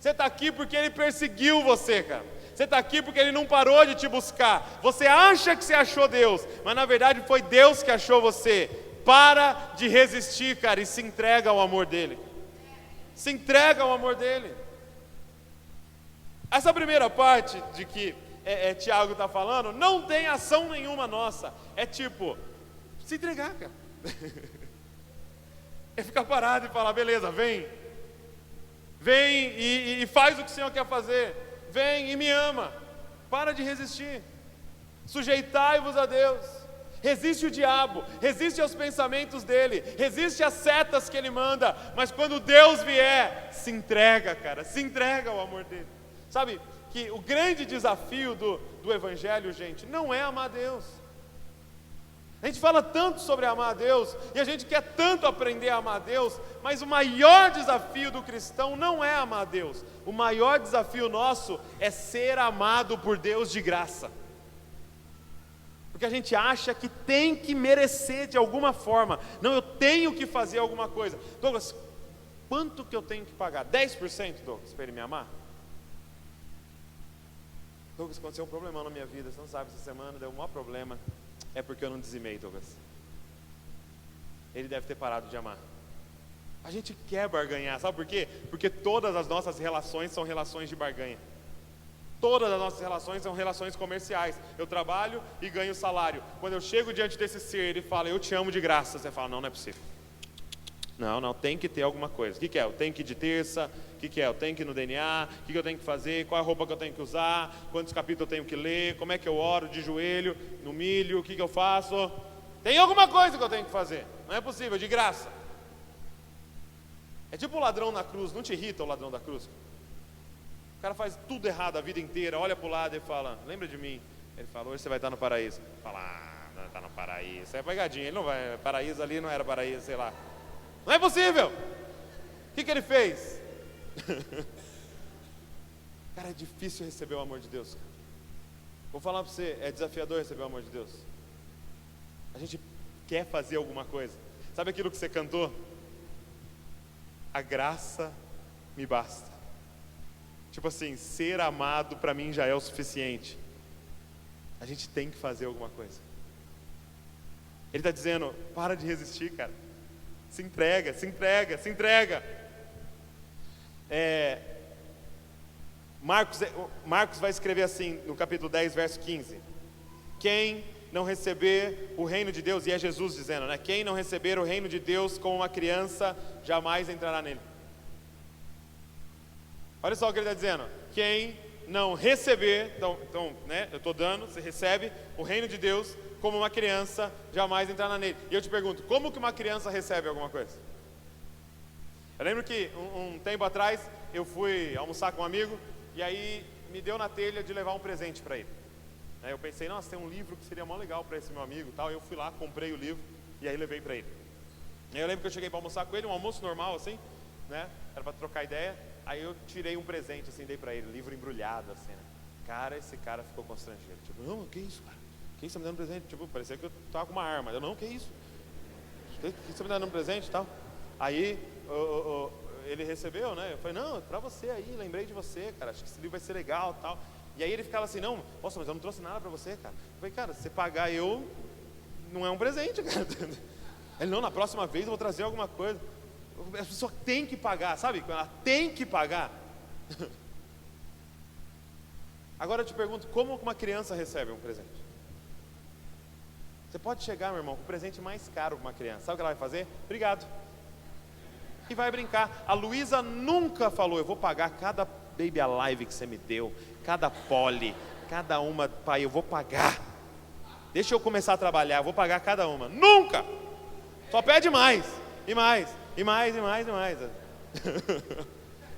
Você está aqui porque Ele perseguiu você, cara. Você está aqui porque Ele não parou de te buscar. Você acha que você achou Deus, mas na verdade foi Deus que achou você. Para de resistir, cara, e se entrega ao amor dEle. Se entrega ao amor dEle. Essa primeira parte de que Tiago está falando, não tem ação nenhuma nossa. É tipo, se entregar, cara. É ficar parado e falar: beleza, vem e faz o que o Senhor quer fazer. Vem e me ama. Para de resistir. Sujeitai-vos a Deus. Resiste o diabo, resiste aos pensamentos dele, resiste às setas que ele manda. Mas quando Deus vier, se entrega, cara, se entrega ao amor dele. Sabe que o grande desafio do Evangelho, gente, não é amar Deus. A gente fala tanto sobre amar a Deus, e a gente quer tanto aprender a amar a Deus, mas o maior desafio do cristão não é amar a Deus. O maior desafio nosso é ser amado por Deus de graça. Porque a gente acha que tem que merecer de alguma forma. Não, eu tenho que fazer alguma coisa. Douglas, quanto que eu tenho que pagar? 10%, Douglas, para ele me amar? Douglas, aconteceu um problemão na minha vida, você não sabe, essa semana deu um maior problema. É porque eu não dizimei, Douglas. Ele deve ter parado de amar. A gente quer barganhar, sabe por quê? Porque todas as nossas relações são relações de barganha. Todas as nossas relações são relações comerciais. Eu trabalho e ganho salário. Quando eu chego diante desse ser, ele fala: eu te amo de graça. Você fala: não, não é possível. Não, tem que ter alguma coisa. O que é? Eu tenho que ir de terça? O que é? Eu tenho que ir no DNA? O que eu tenho que fazer? Qual é a roupa que eu tenho que usar? Quantos capítulos eu tenho que ler? Como é que eu oro? De joelho? No milho? O que eu faço? Tem alguma coisa que eu tenho que fazer. Não é possível, de graça. É tipo o ladrão na cruz. Não te irrita o ladrão da cruz? O cara faz tudo errado a vida inteira, olha para o lado e fala: lembra de mim? Ele fala: hoje você vai estar no paraíso. Fala: não está no paraíso. É pegadinha, ele não vai. Paraíso ali não era paraíso, sei lá. Não é possível. O que ele fez? Cara, é difícil receber o amor de Deus. Vou falar para você, é desafiador receber o amor de Deus. A gente quer fazer alguma coisa. Sabe aquilo que você cantou? A graça me basta. Tipo assim, ser amado para mim já é o suficiente. A gente tem que fazer alguma coisa. Ele está dizendo: para de resistir, cara. Se entrega, se entrega, se entrega. Marcos vai escrever assim no capítulo 10, verso 15: quem não receber o reino de Deus, e é Jesus dizendo, né? Quem não receber o reino de Deus como uma criança, jamais entrará nele. Olha só o que ele está dizendo: quem não receber, então, né, eu estou dando, você recebe o reino de Deus como uma criança, jamais entrará nele. E eu te pergunto, como que uma criança recebe alguma coisa? Eu lembro que um tempo atrás eu fui almoçar com um amigo, e aí me deu na telha de levar um presente para ele. Aí eu pensei: nossa, tem um livro que seria mó legal para esse meu amigo, tal. Eu fui lá, comprei o livro e aí levei para ele. Aí eu lembro que eu cheguei para almoçar com ele, um almoço normal assim, né? Era para trocar ideia. Aí eu tirei um presente assim, dei para ele, livro embrulhado assim, né? Cara, esse cara ficou constrangido. Tipo: não, que isso, cara? Que isso, tá me dando presente? Tipo, parecia que eu tava com uma arma. Eu: não, que isso? Que você me tá dando presente e tal? Aí ele recebeu, né? Eu falei: não, é pra você aí, lembrei de você, cara, acho que esse livro vai ser legal e tal. E aí ele ficava assim: não, nossa, mas eu não trouxe nada pra você, cara. Eu falei: cara, se você pagar eu, não é um presente, cara. Ele: não, na próxima vez eu vou trazer alguma coisa. A pessoa tem que pagar, sabe? Ela tem que pagar. Agora eu te pergunto, como uma criança recebe um presente? Você pode chegar, meu irmão, com o presente mais caro para uma criança. Sabe o que ela vai fazer? Obrigado. E vai brincar. A Luísa nunca falou: eu vou pagar cada Baby Alive que você me deu, cada Polly, cada uma, pai, eu vou pagar. Deixa eu começar a trabalhar, eu vou pagar cada uma. Nunca! Só pede mais, e mais, e mais, e mais, e mais.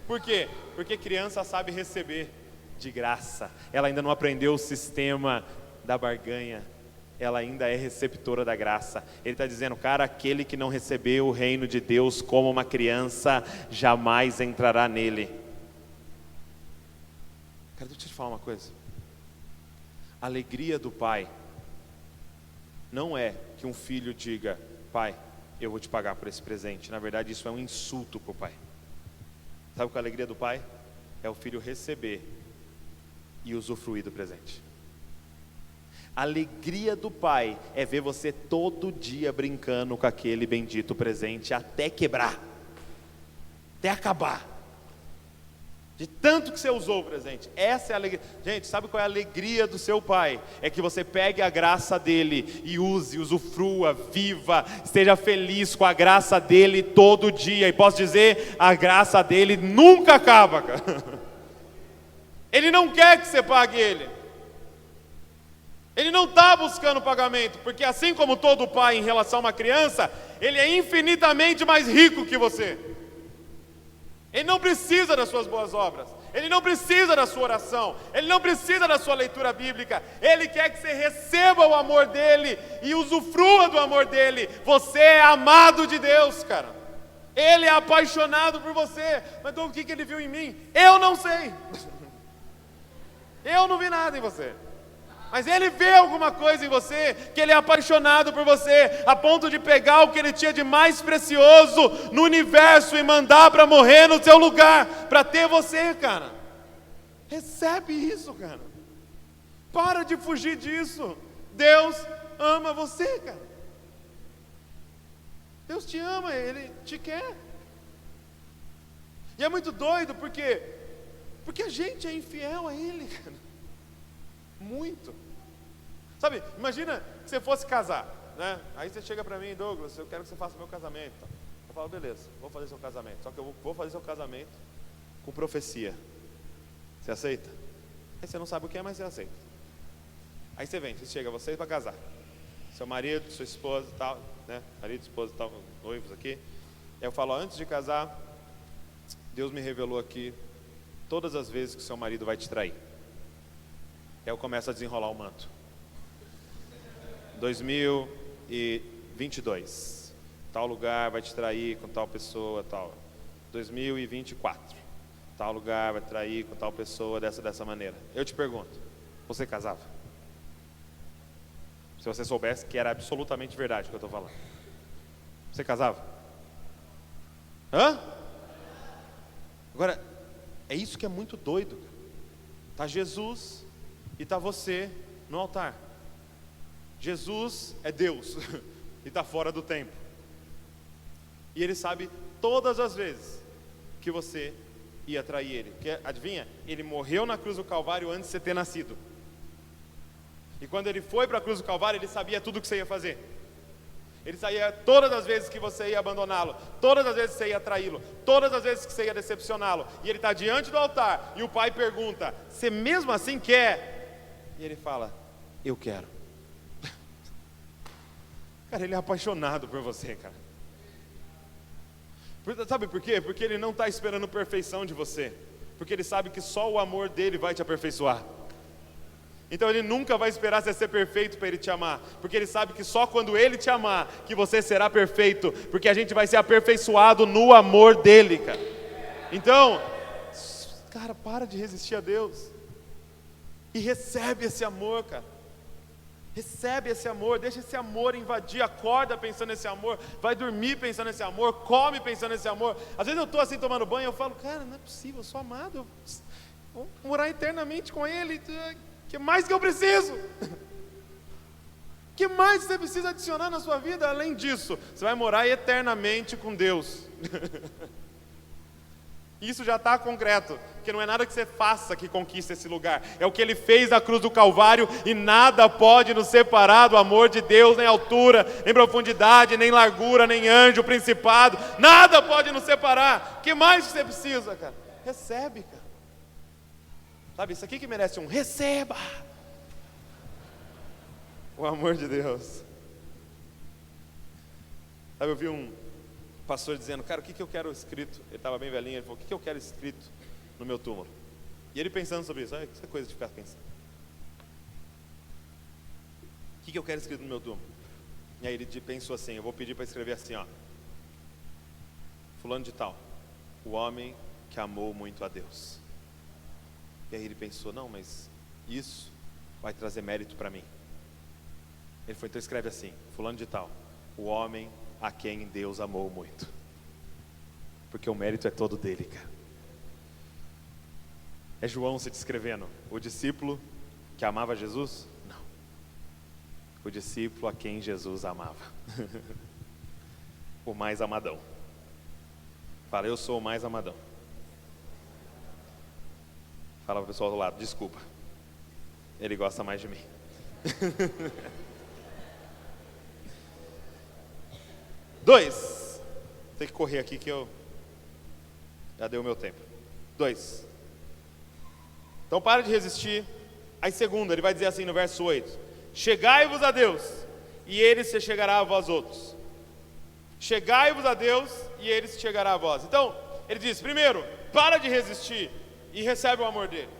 Por quê? Porque criança sabe receber de graça. Ela ainda não aprendeu o sistema da barganha. ela ainda é receptora da graça. Ele está dizendo, cara, aquele que não recebeu o reino de Deus como uma criança, jamais entrará nele. Cara, deixa eu te falar uma coisa. A alegria do pai não é que um filho diga, pai, eu vou te pagar por esse presente. Na verdade, isso é um insulto para o pai. Sabe qual é a alegria do pai? É o filho receber e usufruir do presente. A alegria do pai é ver você todo dia brincando com aquele bendito presente até quebrar, até acabar. De tanto que você usou o presente. Essa é a alegria. Gente, sabe qual é a alegria do seu pai? É que você pegue a graça dele e use, usufrua, viva, esteja feliz com a graça dele todo dia. E posso dizer, a graça dele nunca acaba, cara. Ele não quer que você pague ele. Ele não está buscando pagamento, porque assim como todo pai em relação a uma criança, ele é infinitamente mais rico que você. Ele não precisa das suas boas obras, ele não precisa da sua oração, ele não precisa da sua leitura bíblica, ele quer que você receba o amor dele e usufrua do amor dele. Você é amado de Deus, cara. Ele é apaixonado por você. Mas então, o que ele viu em mim? Eu não sei. Eu não vi nada em você. Mas ele vê alguma coisa em você, que ele é apaixonado por você, a ponto de pegar o que ele tinha de mais precioso no universo e mandar para morrer no seu lugar, para ter você, cara. Recebe isso, cara. Para de fugir disso. Deus ama você, cara. Deus te ama, Ele te quer. E é muito doido, porque a gente é infiel a Ele, cara. Muito. Sabe, imagina que você fosse casar, né? Aí você chega pra mim, Douglas, eu quero que você faça meu casamento. Eu falo, beleza, vou fazer seu casamento. Só que eu vou fazer seu casamento com profecia. Você aceita? Aí você não sabe o que é, mas você aceita. Aí você vem, você chega, vocês para casar. Seu marido, sua esposa e tal, né? Marido, esposa e tal, noivos aqui. Aí eu falo, ó, antes de casar, Deus me revelou aqui todas as vezes que o seu marido vai te trair. Aí eu começo a desenrolar o manto. 2022, tal lugar vai te trair com tal pessoa, tal. 2024, tal lugar vai trair com tal pessoa dessa maneira. Eu te pergunto, você casava? Se você soubesse que era absolutamente verdade o que eu estou falando. Você casava? Hã? Agora, é isso que é muito doido. Está Jesus e está você no altar. Jesus é Deus e está fora do tempo. E Ele sabe todas as vezes que você ia trair Ele. Porque, adivinha? Ele morreu na cruz do Calvário antes de você ter nascido. E quando Ele foi para a cruz do Calvário, Ele sabia tudo o que você ia fazer. Ele sabia todas as vezes que você ia abandoná-lo, todas as vezes que você ia traí-lo, todas as vezes que você ia decepcioná-lo. E Ele está diante do altar e o Pai pergunta, você mesmo assim quer? E Ele fala, eu quero. Cara, Ele é apaixonado por você, cara. Sabe por quê? Porque Ele não está esperando perfeição de você. Porque Ele sabe que só o amor dEle vai te aperfeiçoar. Então Ele nunca vai esperar você ser perfeito para Ele te amar. Porque Ele sabe que só quando Ele te amar, que você será perfeito. Porque a gente vai ser aperfeiçoado no amor dEle, cara. Então, cara, para de resistir a Deus. E recebe esse amor, cara. Recebe esse amor, deixa esse amor invadir, acorda pensando nesse amor, vai dormir pensando nesse amor, come pensando nesse amor. Às vezes eu estou assim tomando banho e eu falo, cara, não é possível, eu sou amado, eu vou morar eternamente com Ele, o que mais que eu preciso? O que mais você precisa adicionar na sua vida? Além disso, você vai morar eternamente com Deus. Isso já está concreto, porque não é nada que você faça que conquista esse lugar, é o que Ele fez na cruz do Calvário, e nada pode nos separar do amor de Deus, nem altura, nem profundidade, nem largura, nem anjo, principado, nada pode nos separar. O que mais você precisa, cara? Recebe, cara. Sabe, isso aqui que merece um receba. O amor de Deus. Sabe, eu vi um pastor dizendo, cara, o que eu quero escrito? Ele estava bem velhinho, ele falou, o que eu quero escrito no meu túmulo? E ele pensando sobre isso, olha, que coisa de ficar pensando. O O que eu quero escrito no meu túmulo? E aí ele pensou assim, eu vou pedir para escrever assim, ó. Fulano de tal, o homem que amou muito a Deus. E aí ele pensou, não, mas isso vai trazer mérito para mim. Ele foi, então escreve assim, fulano de tal, o homem a quem Deus amou muito. Porque o mérito é todo dele, cara. É João se descrevendo, o discípulo que amava Jesus? Não. O discípulo a quem Jesus amava. O mais amadão. Fala, eu sou o mais amadão. Fala para o pessoal do lado, desculpa. Ele gosta mais de mim. 2. Tem que correr aqui que eu já deu o meu tempo. 2. Então para de resistir. Aí segundo, ele vai dizer assim no verso 8: chegai-vos a Deus, e Ele se chegará a vós outros. Chegai-vos a Deus, e Ele se chegará a vós. Então, ele diz, primeiro, para de resistir e recebe o amor dele.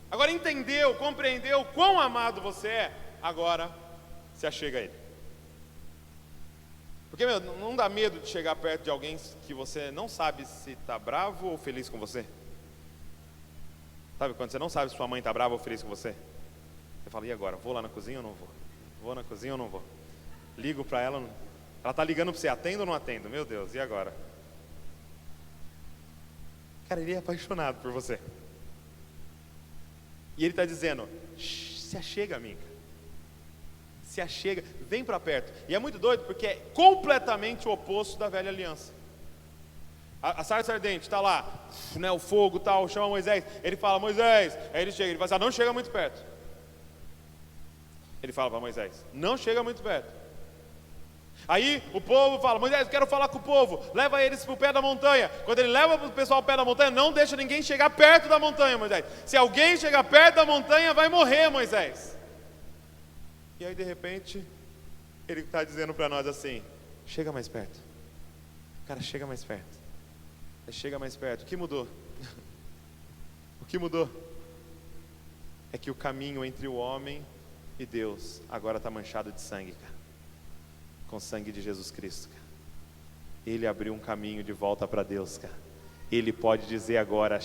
Agora entendeu, compreendeu quão amado você é, agora se achega a Ele. Porque, não dá medo de chegar perto de alguém que você não sabe se está bravo ou feliz com você? Sabe quando você não sabe se sua mãe está brava ou feliz com você? Você fala, e agora? Vou lá na cozinha ou não vou? Vou na cozinha ou não vou? Ligo para ela, ela está ligando para você, atendo ou não atendo? Meu Deus, e agora? Cara, ele é apaixonado por você. E ele está dizendo, se achega a mim, cara. Se achega, vem para perto. E é muito doido porque é completamente o oposto da velha aliança. A sarça ardente está lá, né, o fogo tal, chama Moisés. Ele fala, Moisés, aí ele chega, ele fala assim, não chega muito perto. Ele fala para Moisés, não chega muito perto. Aí o povo fala, Moisés, quero falar com o povo, leva eles para o pé da montanha. Quando ele leva o pessoal ao pé da montanha, não deixa ninguém chegar perto da montanha, Moisés. Se alguém chegar perto da montanha, vai morrer, Moisés. E aí de repente, ele está dizendo para nós assim, chega mais perto. Cara, chega mais perto. Chega mais perto. O que mudou? O que mudou? É que o caminho entre o homem e Deus agora está manchado de sangue, cara. Com o sangue de Jesus Cristo, cara. Ele abriu um caminho de volta para Deus, cara. Ele pode dizer agora,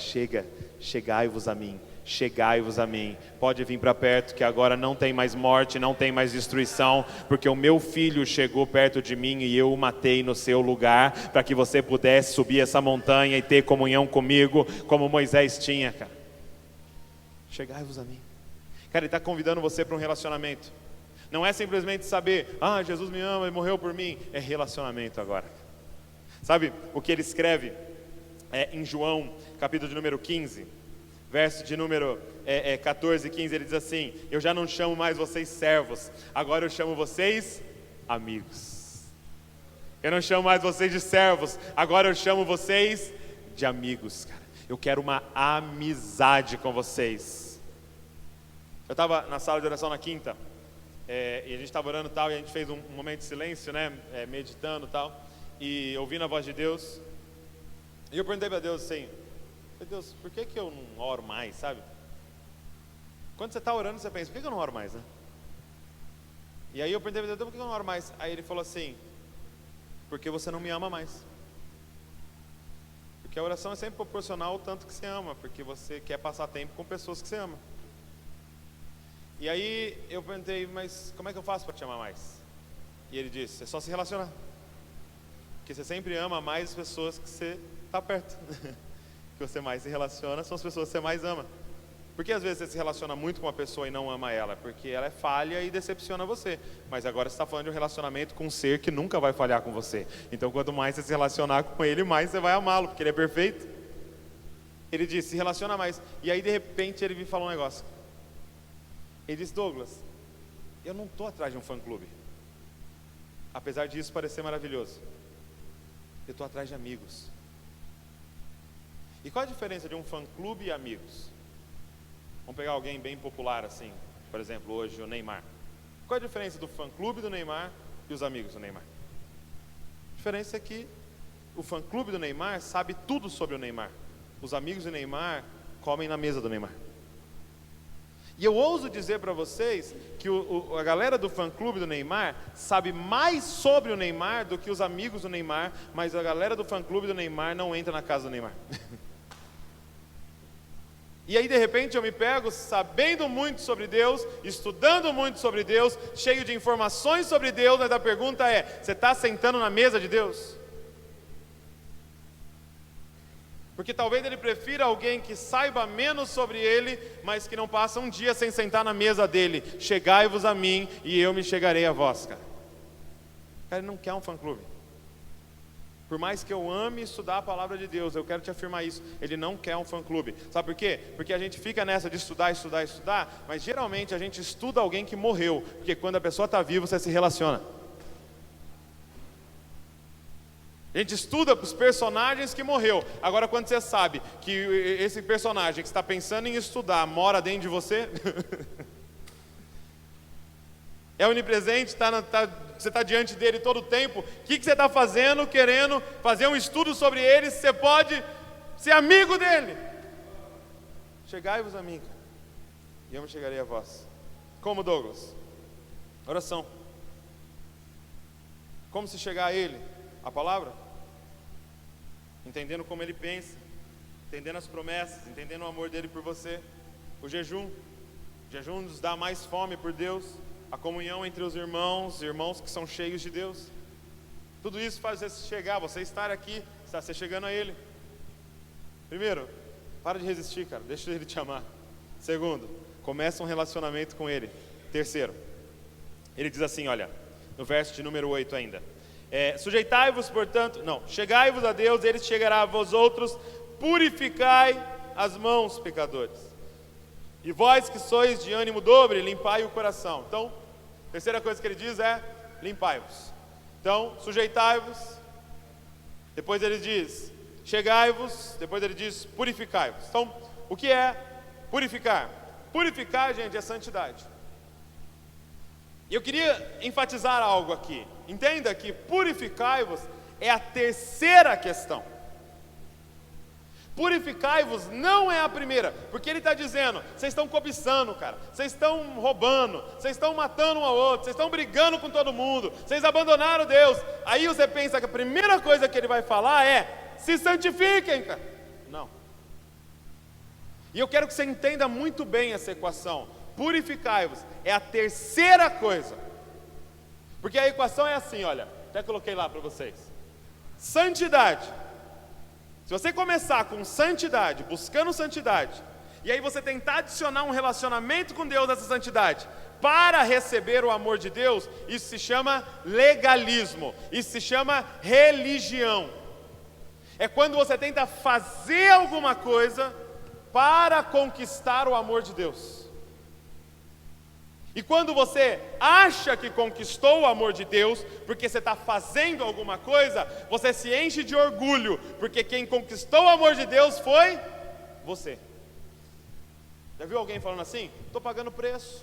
chegai-vos a mim. Chegai-vos a mim, pode vir para perto, que agora não tem mais morte, não tem mais destruição, porque o meu filho chegou perto de mim e eu o matei no seu lugar, para que você pudesse subir essa montanha e ter comunhão comigo, como Moisés tinha, cara. Chegai-vos a mim. Cara, ele está convidando você para um relacionamento. Não é simplesmente saber, Jesus me ama, ele morreu por mim. É relacionamento agora. Sabe o que ele escreve em João, capítulo de número 15? Verso de número 14 e 15, ele diz assim, eu já não chamo mais vocês servos, agora eu chamo vocês amigos. Eu não chamo mais vocês de servos, agora eu chamo vocês de amigos, cara. Eu quero uma amizade com vocês. Eu estava na sala de oração na quinta, e a gente estava orando e tal, e a gente fez um momento de silêncio, né, meditando e tal, e ouvindo a voz de Deus, e eu perguntei para Deus assim, Deus, por que eu não oro mais, sabe? Quando você está orando, você pensa, por que eu não oro mais, né? E aí eu perguntei para Deus, por que eu não oro mais? Aí ele falou assim, porque você não me ama mais. Porque a oração é sempre proporcional ao tanto que você ama, porque você quer passar tempo com pessoas que você ama. E aí eu perguntei, mas como é que eu faço para te amar mais? E ele disse, é só se relacionar. Porque você sempre ama mais as pessoas que você está perto. Que você mais se relaciona são as pessoas que você mais ama. Porque às vezes você se relaciona muito com uma pessoa e não ama ela, porque ela é falha e decepciona você. Mas agora você está falando de um relacionamento com um ser que nunca vai falhar com você. Então quanto mais você se relacionar com ele, mais você vai amá-lo, porque ele é perfeito. Ele disse, se relaciona mais. E aí de repente ele me falou um negócio. Ele disse, Douglas, eu não estou atrás de um fã-clube. Apesar disso parecer maravilhoso. Eu estou atrás de amigos. E qual a diferença de um fã-clube e amigos? Vamos pegar alguém bem popular assim, por exemplo, hoje o Neymar. Qual a diferença do fã-clube do Neymar e os amigos do Neymar? A diferença é que o fã-clube do Neymar sabe tudo sobre o Neymar. Os amigos do Neymar comem na mesa do Neymar. E eu ouso dizer para vocês que a galera do fã-clube do Neymar sabe mais sobre o Neymar do que os amigos do Neymar, mas a galera do fã-clube do Neymar não entra na casa do Neymar. E aí de repente eu me pego sabendo muito sobre Deus, estudando muito sobre Deus, cheio de informações sobre Deus, mas a pergunta é, você está sentando na mesa de Deus? Porque talvez ele prefira alguém que saiba menos sobre ele, mas que não passa um dia sem sentar na mesa dele. Chegai-vos a mim e eu me chegarei a vós, cara. Cara, ele não quer um fã-clube. Por mais que eu ame estudar a palavra de Deus, eu quero te afirmar isso, ele não quer um fã-clube. Sabe por quê? Porque a gente fica nessa de estudar, mas geralmente a gente estuda alguém que morreu, porque quando a pessoa está viva, você se relaciona. A gente estuda os personagens que morreu. Agora, quando você sabe que esse personagem que você está pensando em estudar mora dentro de você, é onipresente, você está diante dele todo o tempo, o que você está fazendo, querendo fazer um estudo sobre ele, você pode ser amigo dele. Chegai-vos a mim, e eu me chegarei a vós. Como, Douglas? Oração. Como se chegar a ele? A palavra? Entendendo como ele pensa, entendendo as promessas, entendendo o amor dele por você. O jejum nos dá mais fome por Deus. A comunhão entre os irmãos que são cheios de Deus. Tudo isso faz você chegar, você estar aqui, está você chegando a Ele. Primeiro, para de resistir, cara, deixa Ele te amar. Segundo, começa um relacionamento com Ele. Terceiro, Ele diz assim, olha, no verso de número 8 ainda. Sujeitai-vos, portanto, chegai-vos a Deus, Ele chegará a vós outros, purificai as mãos, pecadores. E vós que sois de ânimo dobre, limpai o coração. Então, a terceira coisa que ele diz é, limpai-vos. Então, sujeitai-vos, depois ele diz, chegai-vos, depois ele diz, purificai-vos. Então, o que é purificar? Purificar, gente, é santidade. E eu queria enfatizar algo aqui. Entenda que purificai-vos é a terceira questão. Purificai-vos não é a primeira, porque ele está dizendo, vocês estão cobiçando, cara, vocês estão roubando, vocês estão matando um ao outro, vocês estão brigando com todo mundo, vocês abandonaram Deus. Aí você pensa que a primeira coisa que ele vai falar é, se santifiquem, cara. Não. E eu quero que você entenda muito bem essa equação. Purificai-vos é a terceira coisa. Porque a equação é assim, olha, até coloquei lá para vocês. Santidade. Se você começar com santidade, buscando santidade, e aí você tentar adicionar um relacionamento com Deus nessa santidade, para receber o amor de Deus, isso se chama legalismo, isso se chama religião. É quando você tenta fazer alguma coisa para conquistar o amor de Deus. E quando você acha que conquistou o amor de Deus, porque você está fazendo alguma coisa, você se enche de orgulho, porque quem conquistou o amor de Deus foi você. Já viu alguém falando assim? Estou pagando preço.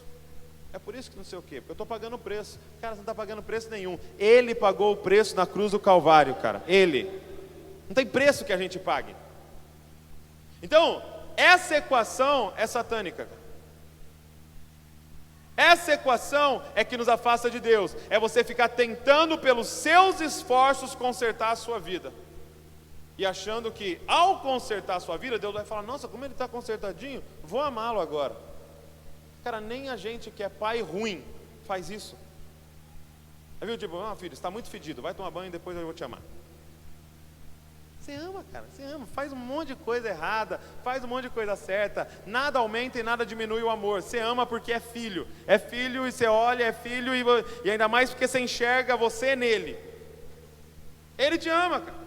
É por isso que não sei o quê, porque eu estou pagando preço. Cara, você não está pagando preço nenhum. Ele pagou o preço na cruz do Calvário, cara. Ele. Não tem preço que a gente pague. Então, essa equação é satânica, cara. Essa equação é que nos afasta de Deus. É você ficar tentando pelos seus esforços consertar a sua vida. E achando que ao consertar a sua vida, Deus vai falar, nossa, como ele está consertadinho, vou amá-lo agora. Cara, nem a gente que é pai ruim faz isso. Aí viu, tipo, filho, está muito fedido, vai tomar banho e depois eu vou te amar. Você ama, cara, você ama, faz um monte de coisa errada, faz um monte de coisa certa, nada aumenta e nada diminui o amor. Você ama porque é filho e você olha, é filho e ainda mais porque você enxerga você nele. Ele te ama, cara,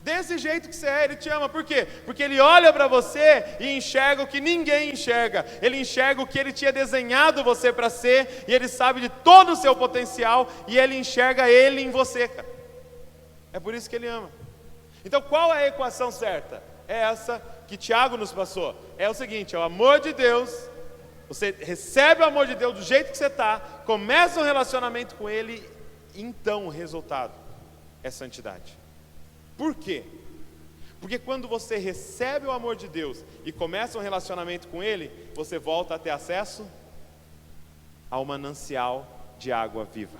desse jeito que você é, ele te ama. Por quê? Porque ele olha para você e enxerga o que ninguém enxerga. Ele enxerga o que ele tinha desenhado você para ser, e ele sabe de todo o seu potencial, e ele enxerga ele em você, cara. É por isso que ele ama. Então qual é a equação certa? É essa que Tiago nos passou. É o seguinte, é o amor de Deus. Você recebe o amor de Deus do jeito que você está, começa um relacionamento com Ele, então o resultado é santidade. Por quê? Porque quando você recebe o amor de Deus e começa um relacionamento com Ele, você volta a ter acesso ao manancial de água viva.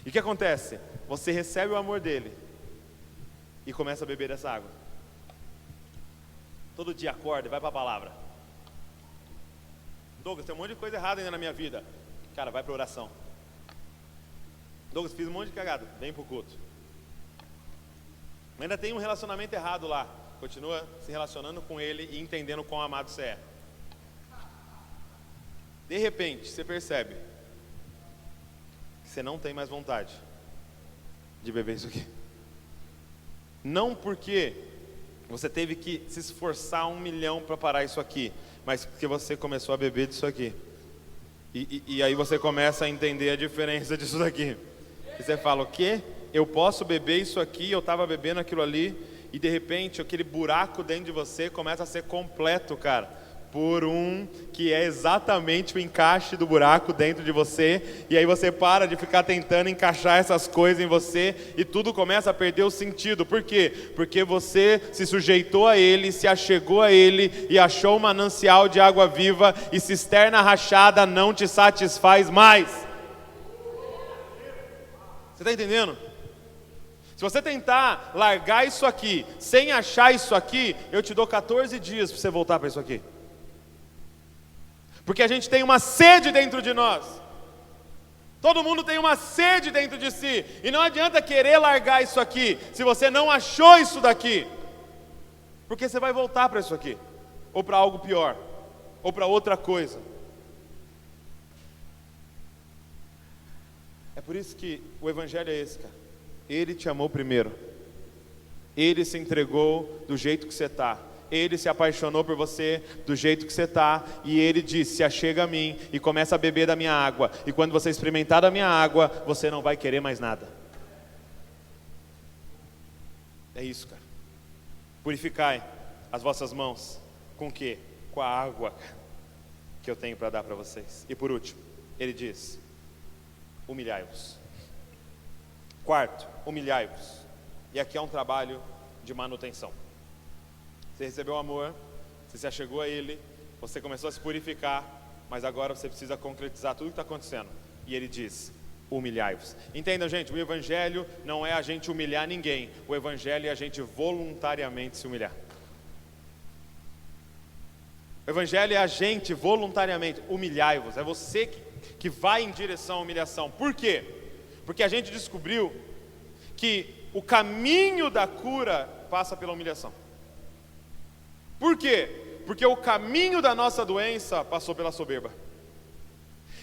E o que acontece? Você recebe o amor dele e começa a beber dessa água. Todo dia acorda e vai para a palavra. Douglas, tem um monte de coisa errada ainda na minha vida. Cara, vai para oração. Douglas, fiz um monte de cagada. Vem para o culto. Ainda tem um relacionamento errado lá. Continua se relacionando com ele e entendendo quão amado você é. De repente, você percebe que você não tem mais vontade de beber isso aqui. Não porque você teve que se esforçar 1 milhão para parar isso aqui, mas porque você começou a beber disso aqui. E aí você começa a entender a diferença disso daqui. E você fala, o quê? Eu posso beber isso aqui, eu estava bebendo aquilo ali, e de repente aquele buraco dentro de você começa a ser completo, cara, por um que é exatamente o encaixe do buraco dentro de você, e aí você para de ficar tentando encaixar essas coisas em você, e tudo começa a perder o sentido. Por quê? Porque você se sujeitou a Ele, se achegou a Ele, e achou um manancial de água viva, e cisterna rachada não te satisfaz mais. Você está entendendo? Se você tentar largar isso aqui, sem achar isso aqui, eu te dou 14 dias para você voltar para isso aqui. Porque a gente tem uma sede dentro de nós. Todo mundo tem uma sede dentro de si. E não adianta querer largar isso aqui, se você não achou isso daqui. Porque você vai voltar para isso aqui. Ou para algo pior. Ou para outra coisa. É por isso que o Evangelho é esse, cara. Ele te amou primeiro. Ele se entregou do jeito que você está. Ele se apaixonou por você do jeito que você está. E Ele disse, se achega a mim e começa a beber da minha água. E quando você experimentar da minha água, você não vai querer mais nada. É isso, cara. Purificai as vossas mãos. Com o quê? Com a água que eu tenho para dar para vocês. E por último, Ele diz, humilhai-vos. Quarto, humilhai-vos. E aqui é um trabalho de manutenção. Você recebeu o amor, você se achegou a Ele, você começou a se purificar, mas agora você precisa concretizar tudo o que está acontecendo. E Ele diz, humilhai-vos. Entendam, gente, o Evangelho não é a gente humilhar ninguém. O Evangelho é a gente voluntariamente se humilhar. O Evangelho é a gente voluntariamente, humilhai-vos. É você que vai em direção à humilhação. Por quê? Porque a gente descobriu que o caminho da cura passa pela humilhação. Por quê? Porque o caminho da nossa doença passou pela soberba.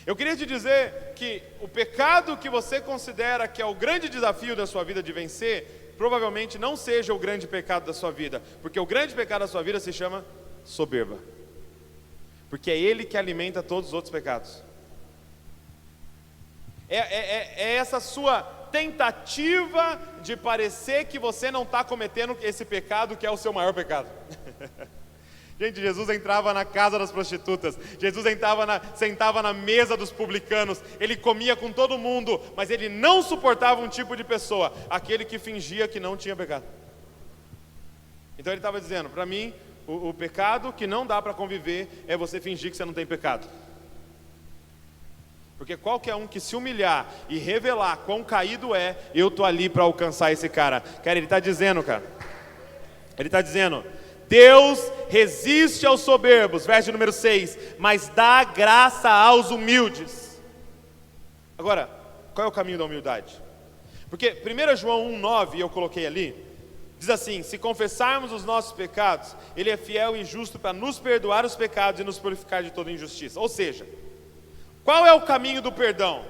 Eu queria te dizer que o pecado que você considera que é o grande desafio da sua vida de vencer, provavelmente não seja o grande pecado da sua vida, porque o grande pecado da sua vida se chama soberba. Porque é ele que alimenta todos os outros pecados. É essa sua tentativa de parecer que você não está cometendo esse pecado que é o seu maior pecado. Gente, Jesus entrava na casa das prostitutas, Jesus sentava na mesa dos publicanos, Ele comia com todo mundo, mas Ele não suportava um tipo de pessoa, aquele que fingia que não tinha pecado. Então Ele estava dizendo, para mim, o pecado que não dá para conviver é você fingir que você não tem pecado. Porque qualquer um que se humilhar e revelar quão caído é, eu estou ali para alcançar esse cara. Cara, ele está dizendo, Ele está dizendo, Deus resiste aos soberbos, verso número 6, mas dá graça aos humildes. Agora, qual é o caminho da humildade? Porque 1 João 1,9, eu coloquei ali, diz assim, se confessarmos os nossos pecados, Ele é fiel e justo para nos perdoar os pecados e nos purificar de toda injustiça. Ou seja, qual é o caminho do perdão?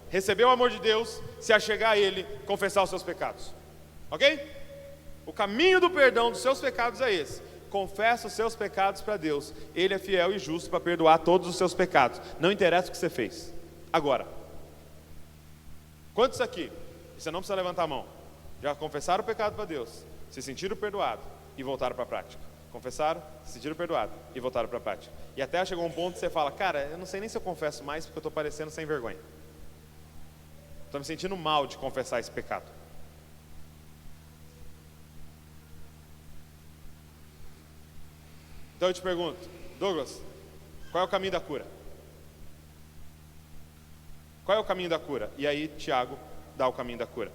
Receber o amor de Deus, se achegar a Ele, confessar os seus pecados. Ok? O caminho do perdão dos seus pecados é esse. Confessa os seus pecados para Deus. Ele é fiel e justo para perdoar todos os seus pecados. Não interessa o que você fez. Agora, quantos aqui, você não precisa levantar a mão, já confessaram o pecado para Deus, se sentiram perdoados e voltaram para a prática? Confessaram, se sentiram perdoados e voltaram para a prática. E até chegou um ponto que você fala, cara, eu não sei nem se eu confesso mais porque eu estou parecendo sem vergonha. Estou me sentindo mal de confessar esse pecado. Então eu te pergunto, Douglas, qual é o caminho da cura? Qual é o caminho da cura? E aí Tiago dá o caminho da cura.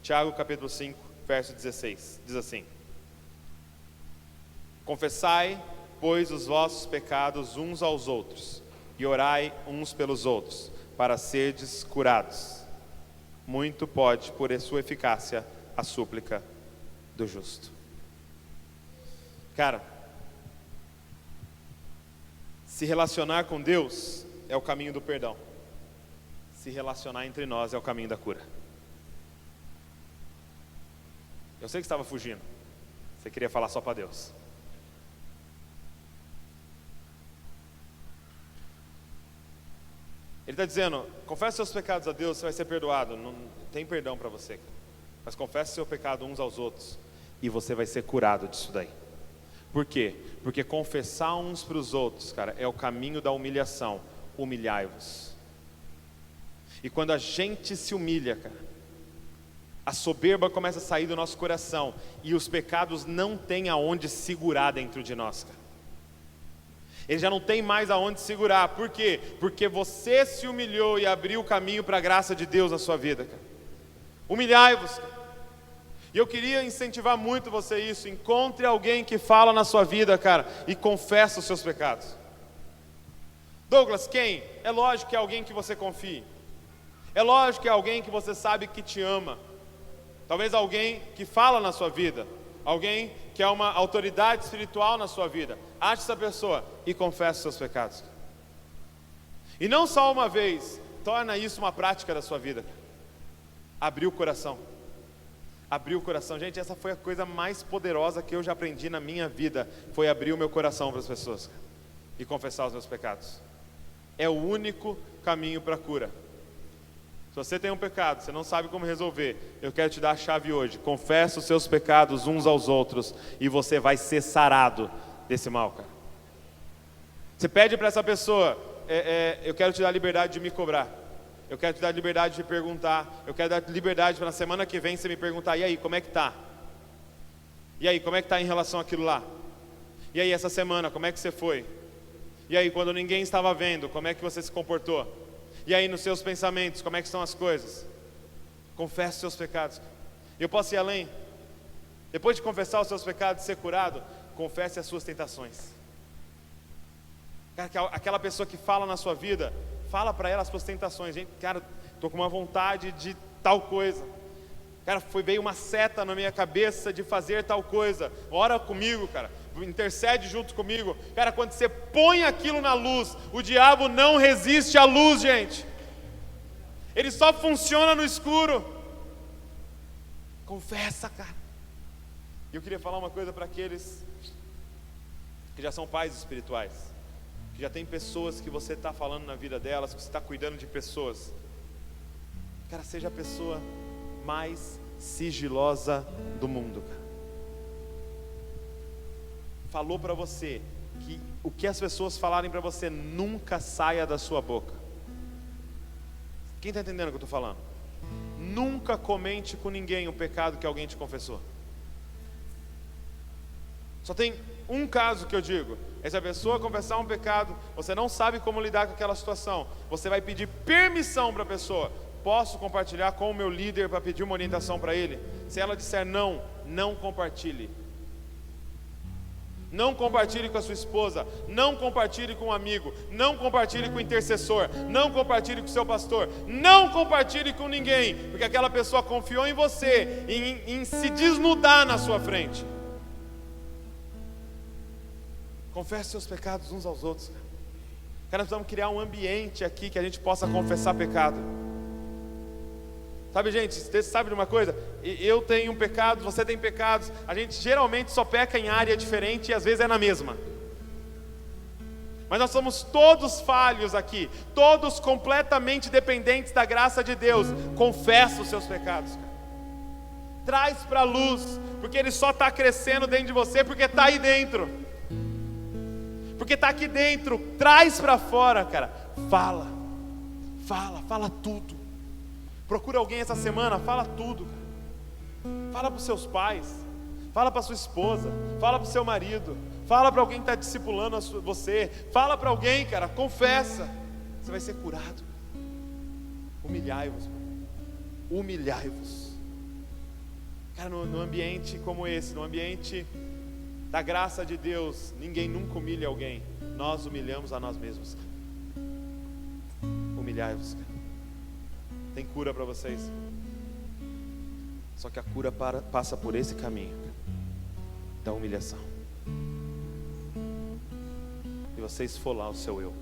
Tiago capítulo 5, verso 16, diz assim: confessai, pois, os vossos pecados uns aos outros, e orai uns pelos outros, para serdes curados. Muito pode, por sua eficácia, a súplica do justo. Cara, se relacionar com Deus é o caminho do perdão. Se relacionar entre nós é o caminho da cura. Eu sei que estava fugindo. Você queria falar só para Deus. Ele está dizendo, confesse seus pecados a Deus, você vai ser perdoado. Não tem perdão para você. Mas confesse seu pecado uns aos outros e você vai ser curado disso daí. Por quê? Porque confessar uns para os outros, cara, é o caminho da humilhação. Humilhai-vos. E quando a gente se humilha, cara, a soberba começa a sair do nosso coração e os pecados não têm aonde segurar dentro de nós, cara. Ele já não tem mais aonde segurar. Por quê? Porque você se humilhou e abriu o caminho para a graça de Deus na sua vida, cara. Humilhai-vos, cara. E eu queria incentivar muito você isso. Encontre alguém que fala na sua vida, cara, e confessa os seus pecados. Douglas, quem? É lógico que é alguém que você confie. É lógico que é alguém que você sabe que te ama. Talvez alguém que fala na sua vida. Alguém que é uma autoridade espiritual na sua vida. Ache essa pessoa e confesse os seus pecados. E não só uma vez, torna isso uma prática da sua vida. Abrir o coração. Abrir o coração. Gente, essa foi a coisa mais poderosa que eu já aprendi na minha vida. Foi abrir o meu coração para as pessoas e confessar os meus pecados. É o único caminho para a cura. Se você tem um pecado, você não sabe como resolver, eu quero te dar a chave hoje. Confessa os seus pecados uns aos outros e você vai ser sarado desse mal, cara. Você pede para essa pessoa, eu quero te dar a liberdade de me cobrar. Eu quero te dar a liberdade de perguntar. Eu quero dar liberdade para na semana que vem você me perguntar, e aí, como é que tá? E aí, como é que tá em relação àquilo lá? E aí, essa semana, como é que você foi? E aí, quando ninguém estava vendo, como é que você se comportou? E aí, nos seus pensamentos, como é que estão as coisas? Confesse os seus pecados. Eu posso ir além? Depois de confessar os seus pecados e ser curado, confesse as suas tentações. Cara, aquela pessoa que fala na sua vida, fala para ela as suas tentações. Gente, cara, estou com uma vontade de tal coisa. Cara, veio uma seta na minha cabeça de fazer tal coisa. Ora comigo, cara. Intercede junto comigo. Cara, quando você põe aquilo na luz, o diabo não resiste à luz, gente. Ele só funciona no escuro. Confessa, cara. E eu queria falar uma coisa para aqueles que já são pais espirituais, que já tem pessoas que você está falando na vida delas, que você está cuidando de pessoas. Cara, seja a pessoa mais sigilosa do mundo, cara. Falou para você que o que as pessoas falarem para você nunca saia da sua boca. Quem está entendendo o que eu estou falando? Nunca comente com ninguém o pecado que alguém te confessou. Só tem um caso que eu digo: é se a pessoa confessar um pecado, você não sabe como lidar com aquela situação, você vai pedir permissão para a pessoa. Posso compartilhar com o meu líder para pedir uma orientação para ele? Se ela disser não, não compartilhe. Não compartilhe com a sua esposa, não compartilhe com um amigo, não compartilhe com o intercessor, não compartilhe com o seu pastor, não compartilhe com ninguém, porque aquela pessoa confiou em você, em se desnudar na sua frente. Confesse seus pecados uns aos outros. Cara, nós precisamos criar um ambiente aqui que a gente possa confessar pecado. Sabe, gente, você sabe de uma coisa? Eu tenho um pecado, você tem pecados. A gente geralmente só peca em área diferente e às vezes é na mesma. Mas nós somos todos falhos aqui, todos completamente dependentes da graça de Deus. Confessa os seus pecados, cara. Traz para a luz, porque ele só está crescendo dentro de você porque está aí dentro. Porque está aqui dentro. Traz para fora, cara. Fala tudo. Procura alguém essa semana, fala tudo. Fala para os seus pais, fala para sua esposa, fala para o seu marido, Fala para alguém que está discipulando você. Fala para alguém, cara, confessa. Você vai ser curado. Humilhai-vos. Humilhai-vos. Cara, no ambiente como esse, no ambiente da graça de Deus, ninguém nunca humilha alguém. Nós humilhamos a nós mesmos. Humilhai-vos. Tem cura para vocês. Só que a cura passa por esse caminho da humilhação. E você esfolar o seu eu.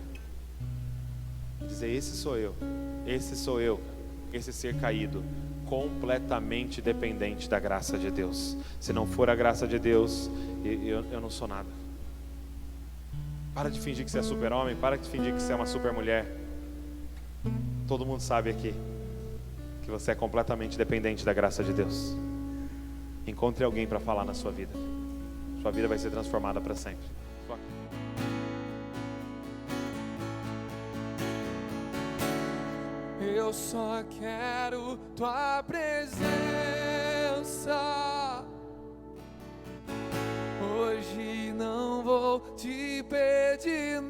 Dizer, esse sou eu, esse ser caído, completamente dependente da graça de Deus. Se não for a graça de Deus, eu não sou nada. Para de fingir que você é super-homem, para de fingir que você é uma super-mulher. Todo mundo sabe aqui que você é completamente dependente da graça de Deus. Encontre alguém para falar na sua vida. Sua vida vai ser transformada para sempre. Eu só quero tua presença. Hoje não vou te pedir